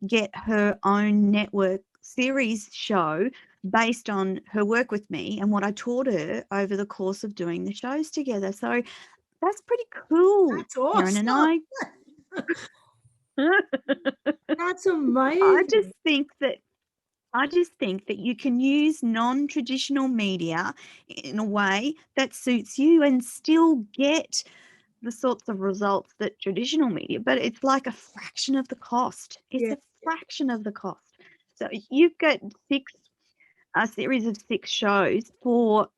get her own network series show based on her work with me and what I taught her over the course of doing the shows together. So that's pretty cool, That's Karen. And awesome. I That's I just amazing. think that you can use non-traditional media in a way that suits you and still get the sorts of results that traditional media, but it's like a fraction of the cost. It's Yeah. a fraction of the cost. So you've got a series of 6 shows for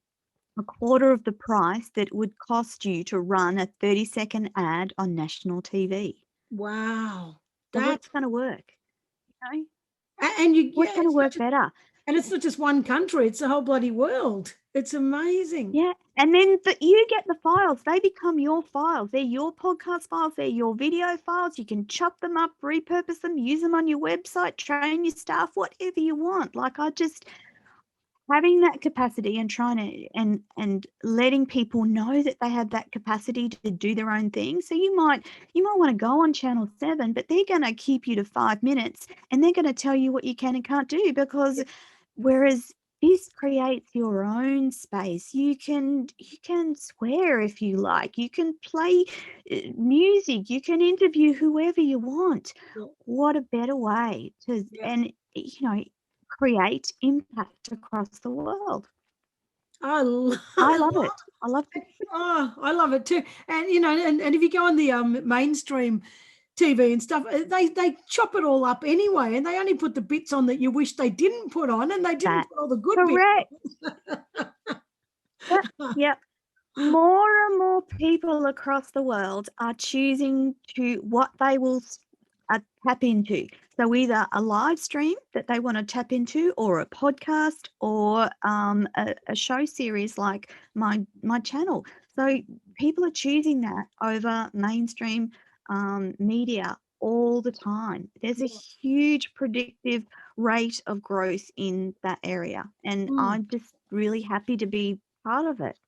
a quarter of the price that it would cost you to run a 30-second ad on national TV. Wow. So That what's gonna work, you know? and you What's yeah, gonna work better? and it's not just one country, it's the whole bloody world. It's amazing. Yeah, and then you get the files. They become your files. They're your podcast files. They're your video files. You can chop them up, repurpose them, use them on your website, train your staff, whatever you want. Like I just having that capacity and trying to and letting people know that they have that capacity to do their own thing. So you might want to go on channel 7, but they're going to keep you to 5 minutes and they're going to tell you what you can and can't do, because whereas this creates your own space. You can swear if you like. You can play music. You can interview whoever you want. Yeah. What a better way to Yeah. and create impact across the world. I lo I I love love it. I love it. oh, I love it too. And and if you go on the mainstream TV and stuff, they chop it all up anyway, and they only put the bits on that you wish they didn't put on, and they didn't That. put all the good bits Correct. Yep. on. Yep. More and more people across the world are choosing to what they will tap into. So either a live stream that they want to tap into, or a podcast, or a show series like my channel. So people are choosing that over mainstream media all the time. There's a Yeah. huge predictive rate of growth in that area, and Mm. I'm just really happy to be part of it.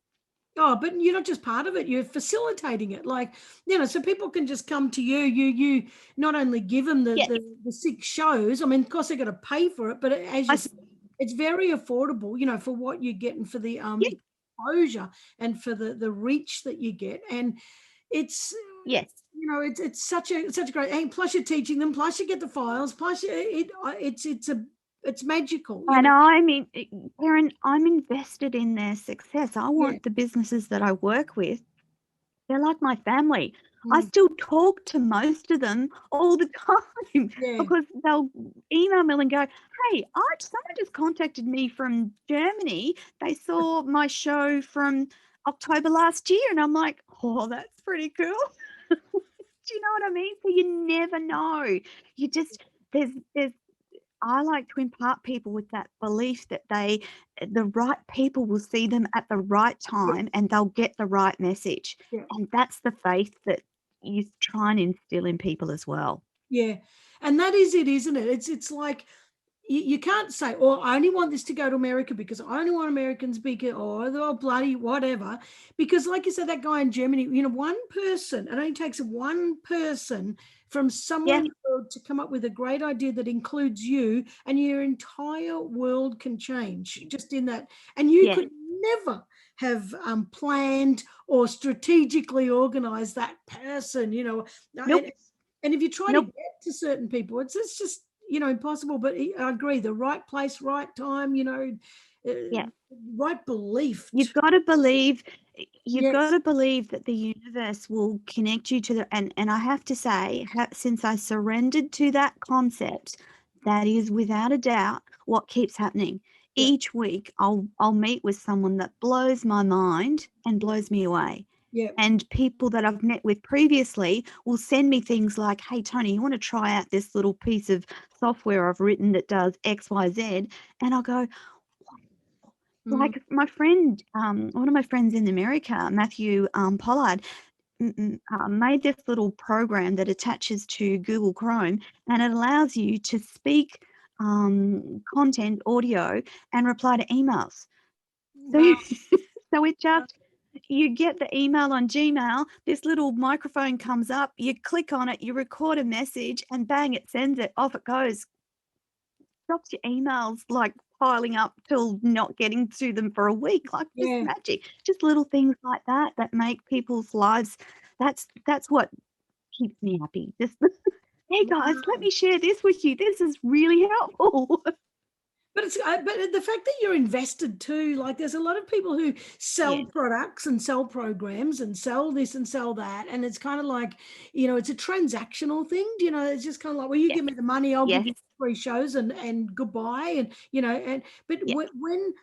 Oh, but you're not just part of it, you're facilitating it. Like, so people can just come to you. You not only give them the Yes. the 6 shows. I mean, of course they're going to pay for it, but as I you s said, it's very affordable, for what you're getting, for the Yes, exposure, and for the reach that you get. And it's yes. it's such a great, and plus you're teaching them, plus you get the files, plus it's magical, And Karen, I'm invested in their success. I Yeah. want the businesses that I work with, they're like my family. I Mm. still talk to most of them all the time Yeah. because they'll email me and go, "Hey, someone just contacted me from Germany. They saw my show from October last year." And I'm like, "Oh, that's pretty cool." Do you know what I mean? So you never know. You just there's I like to impart people with that belief that the right people will see them at the right Yeah. time and they'll get the right message. Yeah. And that's the faith that you try and instill in people as well. Yeah. And that is it, isn't it? It's like you can't say, "Oh, I only want this to go to America because I only want American speaker," or "Oh, bloody whatever." Because, like you said, that guy in Germany, one person, it only takes one person from somewhere Yeah. in the world to come up with a great idea that includes you, and your entire world can change just in that. And you Yeah. could never have planned or strategically organized that person, Nope. and if you try to Nope. get to certain people, it's just impossible. But I agree, the right place, right time, uh, Yeah. right belief. You've got to believe you've got Yes. to believe that the universe will connect you to and I have to say, since I surrendered to that concept, that is without a doubt what keeps happening. Yeah. Each week I'll meet with someone that blows my mind and blows me away. Yeah. And people that I've met with previously will send me things like, "Hey, Toni, you want to try out this little piece of software I've written that does XYZ?" And I'll go, Mm. like my friend, one of my friends in America, Matthew Pollard, made this little program that attaches to Google Chrome, and it allows you to speak content, audio, and reply to emails. So, Wow. so it just, you get the email on Gmail, this little microphone comes up, you click on it, you record a message, and bang, it sends it, off it goes. Stops your emails like piling up till not getting to them for a week, like just Yeah. magic. Just little things like that that make people's lives, that's what keeps me happy. Just, "Hey, guys, let Wow. me share this with you. This is really helpful." But it's but the fact that you're invested too, like there's a lot of people who sell Yes, products and sell programs and sell this and sell that, and it's kind of like, it's a transactional thing. It's just kind of like, well, you yes, give me the money, I'll give yes, you free shows and goodbye, and but yes, when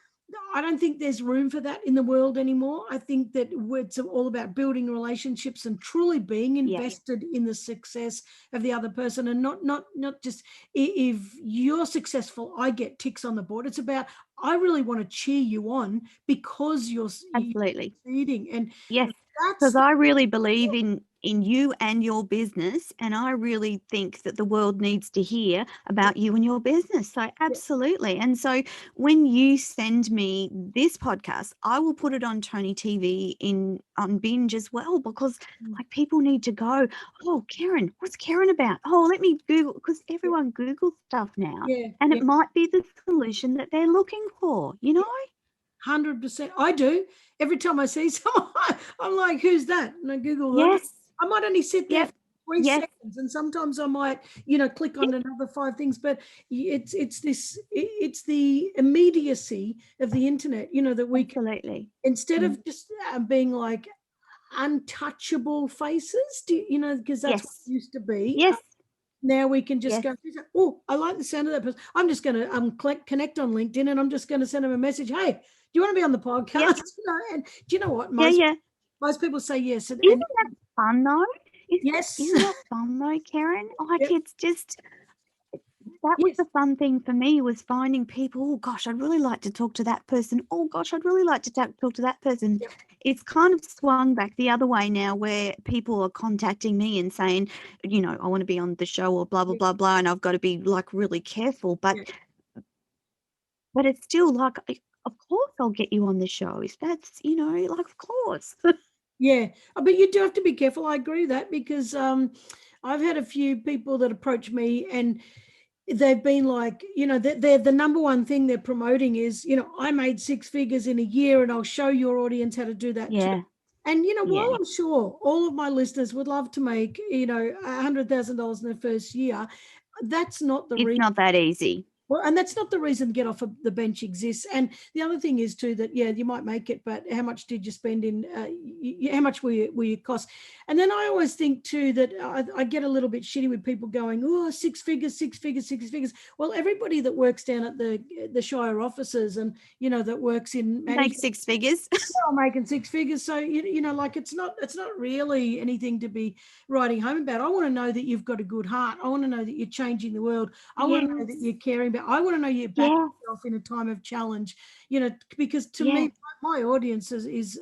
I don't think there's room for that in the world anymore. I think that it's all about building relationships and truly being yes, invested in the success of the other person, and not just, if you're successful, I get ticks on the board. It's about, I really want to cheer you on because you're absolutely. succeeding, and Yes, that's because the, I really believe in you and your business, and I really think that the world needs to hear yeah, about you and your business. So yeah, absolutely. And so when you send me this podcast, I will put it on Tony TV in on binge as well, because like people need to go, "Oh, Karen, what's Karen about? Oh, let me Google," because yeah, everyone Googles stuff now, yeah, and yeah, it might be the solution that they're looking for, you know? yeah. 100%. I do. Every time I see someone, I'm like, who's that? And I Google that. Yes. I might only sit there Yep. for three Yes. seconds, and sometimes I might, click on Yep. another five things. But it's the immediacy of the internet, that we can, Absolutely. instead Mm. of just being like untouchable faces, because that's what Yes. it used to be. Yes. Now we can just Yes. go, oh, I like the sound of that person. I'm just going to connect on LinkedIn, and I'm just going to send them a message. Hey, do you want to be on the Yep. podcast? And do you know what? Yeah, yeah. Most people say yes. Isn't And that fun though? yes, Isn't that fun though, Karen? Like yep, it's just, that was yes, the fun thing for me, was finding people, oh gosh, I'd really like to talk to that person. Oh gosh, I'd really like to talk to that person. yep, It's kind of swung back the other way now, where people are contacting me and saying, I want to be on the show or blah, blah, yep, blah, blah. And I've got to be like really careful. But yep. it's still like, of course I'll get you on the show if that's, like, of course. Yeah. But you do have to be careful. I agree with that, because I've had a few people that approach me, and they've been like, they're the number one thing they're promoting is, I made six figures in a year, and I'll show your audience how to do that too. Yeah. And while Yeah. I'm sure all of my listeners would love to make, $100,000 in their first year, that's not the It's reason. not that easy. Well, and that's not the reason Get Off of the Bench exists. And the other thing is too that, yeah, you might make it, but how much did you spend in? How much will you cost? And then I always think too that I get a little bit shitty with people going, oh, six figures, six figures, six figures. Well, everybody that works down at the Shire offices, and that works in Make management, six figures. are making six figures. So like it's not really anything to be writing home about. I want to know that you've got a good heart. I want to know that you're changing the world. I want to know that Yes. you're caring about. I want to know you back Yeah. yourself in a time of challenge. Because to Yeah. me, my audience is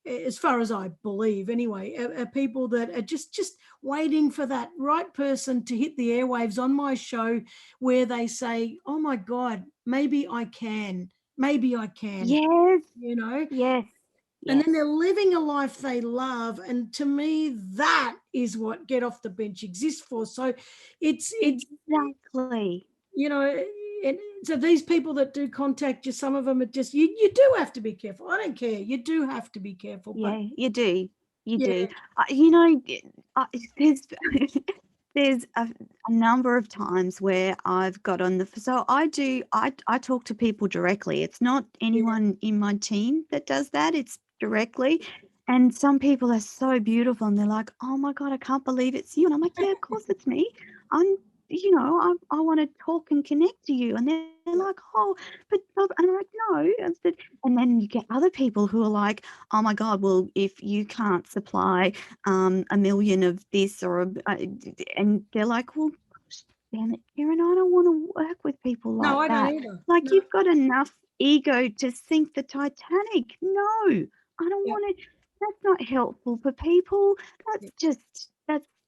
as far as I believe anyway, are people that are just waiting for that right person to hit the airwaves on my show, where they say, "Oh my God, maybe I can." Maybe I can, Yes. you know Yes. and then Yes. they're living a life they love, and to me that is what Get Off the Bench exists for. So it's Exactly. you know and so these people that do contact you, some of them are just, you do have to be careful. I don't care, you do have to be careful, but Yeah, you do. You do. yeah, There's there's a number of times where I've got on the, so I talk to people directly. It's not yeah, anyone in my team that does that. It's directly. And some people are so beautiful, and they're like, "Oh my God, I can't believe it's you." And I'm like, "Yeah, of course it's me. I'm, I want to talk and connect to you." And they're yeah, like, "Oh, but," and I'm like, "No." I said, and then you get other people who are like, "Oh my God, well, if you can't supply a million of this and they're like, "Well, gosh, damn it, Karen, I don't want to work with people no, like I don't that. either, Like, no, you've got enough ego to sink the Titanic. No, I don't yeah, want to." that's not helpful for people. Yeah. That's just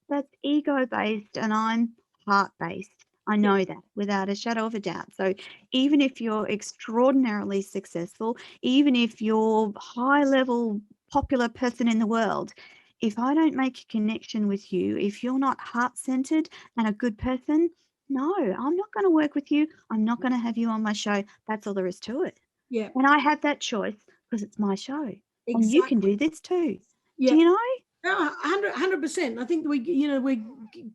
that's ego based, and I'm heart based. I Yeah. know that without a shadow of a doubt. So even if you're extraordinarily successful, even if you're high level popular person in the world, if I don't make a connection with you, if you're not heart centered and a good person, no, I'm not going to work with you. I'm not going to have you on my show. That's all there is to it. Yeah. And I have that choice because it's my show. And you can Exactly. do this too. Do Yeah. you know? No, 100%. I think we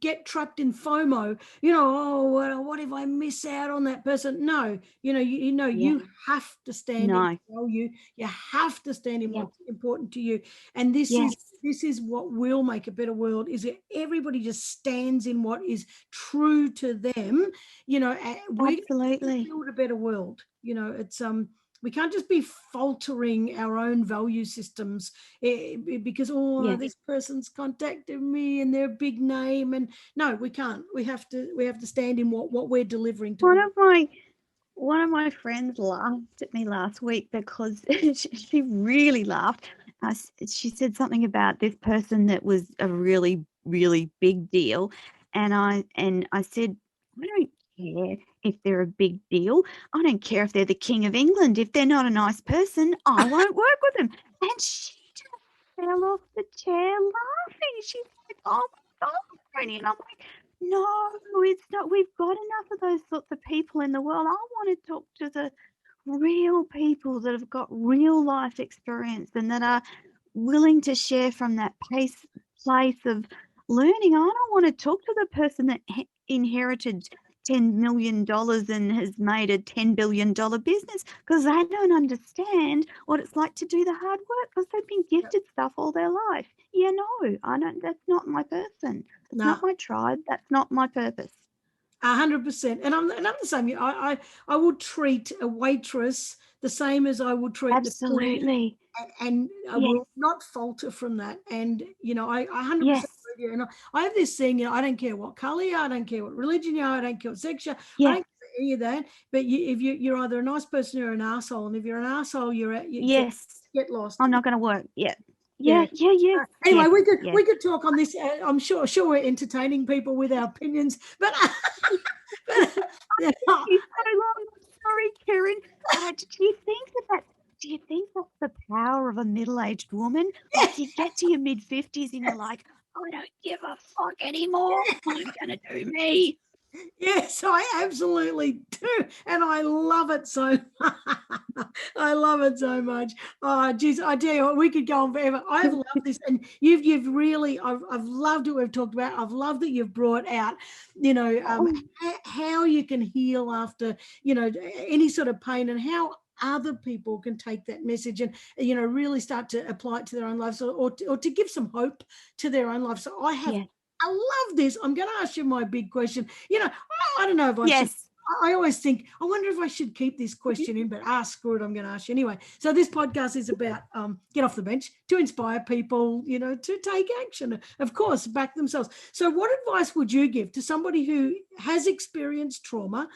get trapped in FOMO. Oh, well, what if I miss out on that person? No, Yeah. you have to stand in No. value. You have to stand in Yeah. what's important to you. And this is Yes. this is what will make a better world. Is that everybody just stands in what is true to them. We're going to Absolutely. build a better world. It's we can't just be faltering our own value systems because Yes. this person's contacted me and they're a big name, and no, we can't. We have to stand in what we're delivering to One them. of my one of my friends laughed at me last week because she really laughed. She said something about this person that was a really, really big deal, and I said, I don't care if they're a big deal. I don't care if they're the King of England. If they're not a nice person, I won't work with them. And she just fell off the chair laughing. She's like, "Oh my God, Tony," and I'm like, no, it's not. We've got enough of those sorts of people in the world. I want to talk to the real people that have got real life experience and that are willing to share from that place of learning. I don't want to talk to the person that inherited $10 million and has made a $10 billion business because they don't understand what it's like to do the hard work because they've been gifted stuff all their life. Yeah, no, I don't. That's not my person. It's not No, my tribe. That's not my purpose. 100%. And I'm the same. I will treat a waitress the same as I would treat the queen, Absolutely. and I Yes. will not falter from that. And I 100% Yes. agree with you. And I have this saying, I don't care what color you are, I don't care what religion you are, I don't care what sex you are, I Yes. don't care any of that. But if you're either a nice person or an asshole, and if you're an asshole, you Yes. get lost. I'm not going to work. Yeah. Yeah. Yeah. Yeah. Yes. Anyway, Yes. we could Yes. we could talk on this. I'm sure we're entertaining people with our opinions, but, but You so long. I'm sorry, Karen. But do you think that's the power of a middle-aged woman? Like you get to your mid-50s and you're like, I don't give a fuck anymore. I'm gonna do me. yes, I absolutely do, and I love it so. I love it so much. Oh, geez, I tell you what, we could go on forever. I've loved this, and you've really, I've loved what we've talked about. I've loved that you've brought out, Oh, how you can heal after, any sort of pain, and how other people can take that message and really start to apply it to their own lives, or to give some hope to their own life. So yes. I love this. I'm going to ask you my big question. I don't know if I should. Yes. I always think, I wonder if I should keep this question in, but screw it, I'm going to ask you anyway. So this podcast is about get off the bench, to inspire people, to take action, of course, back themselves. So what advice would you give to somebody who has experienced trauma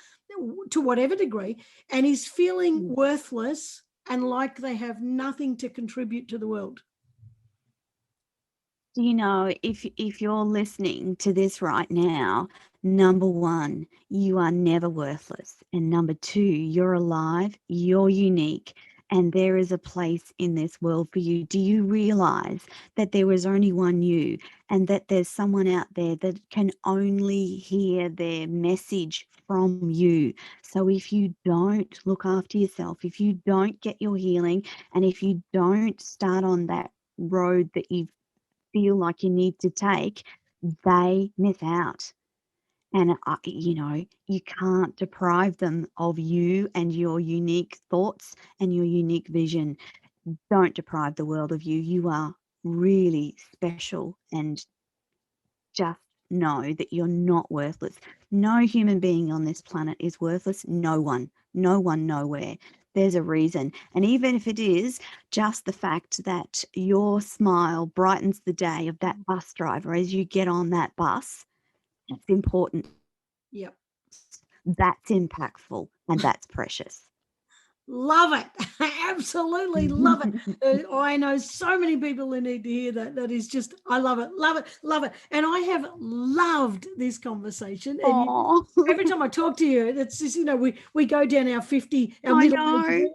to whatever degree and is feeling Mm. worthless and like they have nothing to contribute to the world? Do you know, if you're listening to this right now, number one, you are never worthless. And number two, you're alive, you're unique, and there is a place in this world for you. Do you realize that there is only one you and that there's someone out there that can only hear their message from you? So if you don't look after yourself, if you don't get your healing, and if you don't start on that road that you feel like you need to take, they miss out. And, you can't deprive them of you and your unique thoughts and your unique vision. Don't deprive the world of you. You are really special, and just know that you're not worthless. No human being on this planet is worthless. No one, no one, nowhere. There's a reason. And even if it is just the fact that your smile brightens the day of that bus driver as you get on that bus, that's important. Yep. That's impactful and that's precious. Love it. Absolutely love it. I know so many people who need to hear that. That is just, I love it, love it, love it. And I have loved this conversation. And Oh, every time I talk to you, it's just, we go down our 50, our I middle know. age.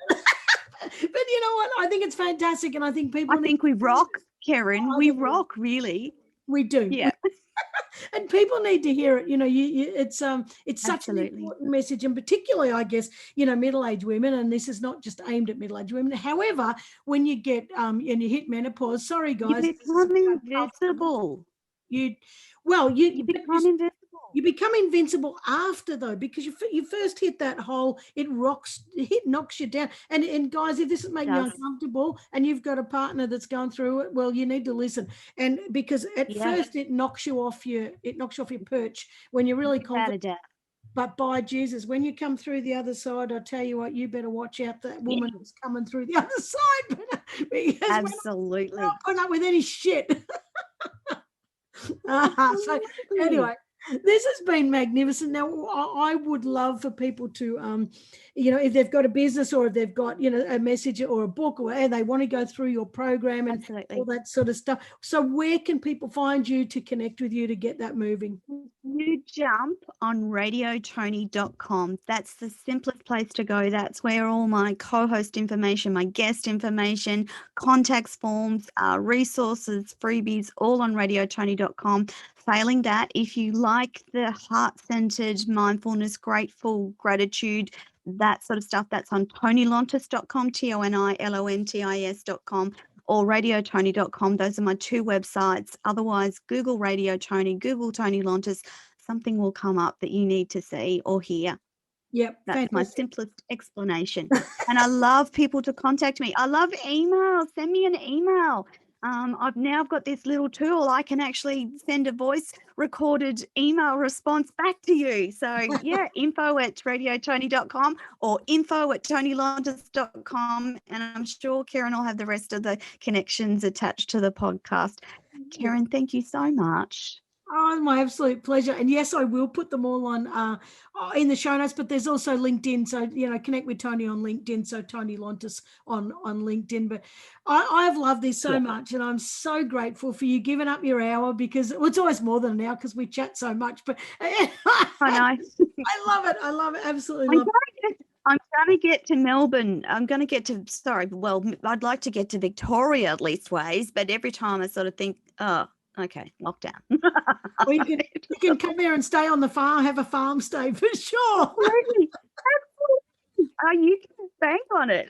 But you know what? I think it's fantastic. And I think people I think we rock, Karen. We rock, really. we do. Yeah, And people need to hear it. It's such an absolutely. important message, and particularly, I guess, middle-aged women. And this is not just aimed at middle-aged women. However, when you get and you hit menopause, sorry You guys, this is become uncomfortable. invisible. You, well, you You but become invisible. you become invincible after, though, because you first hit that hole, it knocks you down. And guys, if this is making you Does. uncomfortable and you've got a partner that's gone through it, well, you need to listen. And because at Yeah, first it knocks you off your perch when you're really without a confident. doubt. But by Jesus, when you come through the other side, I tell you what, you better watch out that Yeah, woman that's coming through the other side, because we're absolutely. not putting up with any shit. So Absolutely. anyway, this has been magnificent. Now, I would love for people to, if they've got a business or if they've got, a message or a book, and they want to go through your program and all Absolutely. that sort of stuff. So where can people find you to connect with you to get that moving? You jump on radiotoni.com. That's the simplest place to go. That's where all my co-host information, my guest information, contacts forms, resources, freebies, all on radiotoni.com. Failing that, if you like the heart-centered mindfulness, grateful, gratitude, that sort of stuff, that's on tonilontis.com, TONILONTIS.com, or radiotoni.com. Those are my two websites. Otherwise, Google Radio Toni, Google Toni Lontis. Something will come up that you need to see or hear. Yep, That's my fantastic. simplest explanation. And I love people to contact me. I love emails. Send me an email. I've got this little tool. I can actually send a voice recorded email response back to you. So yeah, info@radiotoni.com or info@tonilontis.com. And I'm sure Karen will have the rest of the connections attached to the podcast. Yeah. Karen, thank you so much. Oh, my absolute pleasure. And yes, I will put them all on in the show notes, but there's also LinkedIn. So, connect with Toni on LinkedIn. So Toni Lontis on LinkedIn. But I've loved this so much, and I'm so grateful for you giving up your hour, because it's always more than an hour because we chat so much. But I know. I love it. I love it. Absolutely I'm love it. going to get to Melbourne. I'd like to get to Victoria at least ways, but every time I sort of think, oh, okay, lockdown. Well, you can come here and stay on the farm, have a farm stay for sure. Absolutely. Absolutely. You can bank on it.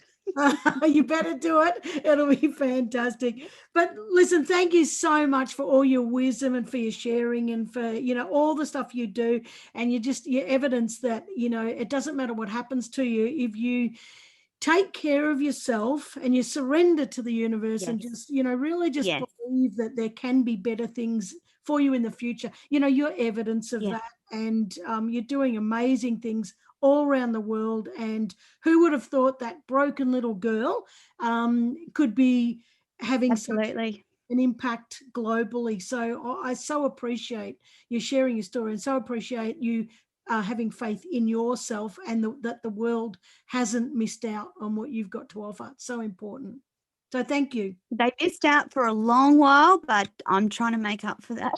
You better do it. It'll be fantastic. But listen, thank you so much for all your wisdom and for your sharing and for, all the stuff you do. And your evidence that, it doesn't matter what happens to you if you take care of yourself and you surrender to the universe. Yes. And just, really just Yes. believe that there can be better things for you in the future. You're evidence of that. And you're doing amazing things all around the world. And who would have thought that broken little girl could be having Absolutely. an impact globally. So I so appreciate you sharing your story, and so appreciate you having faith in yourself, and that the world hasn't missed out on what you've got to offer. It's so important. So thank you. They missed out for a long while, but I'm trying to make up for that.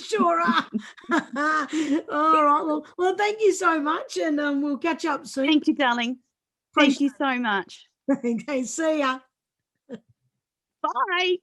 Sure are. All right. Well, thank you so much, and we'll catch up soon. Thank you, darling. Thank you so much. Okay, see ya. Bye.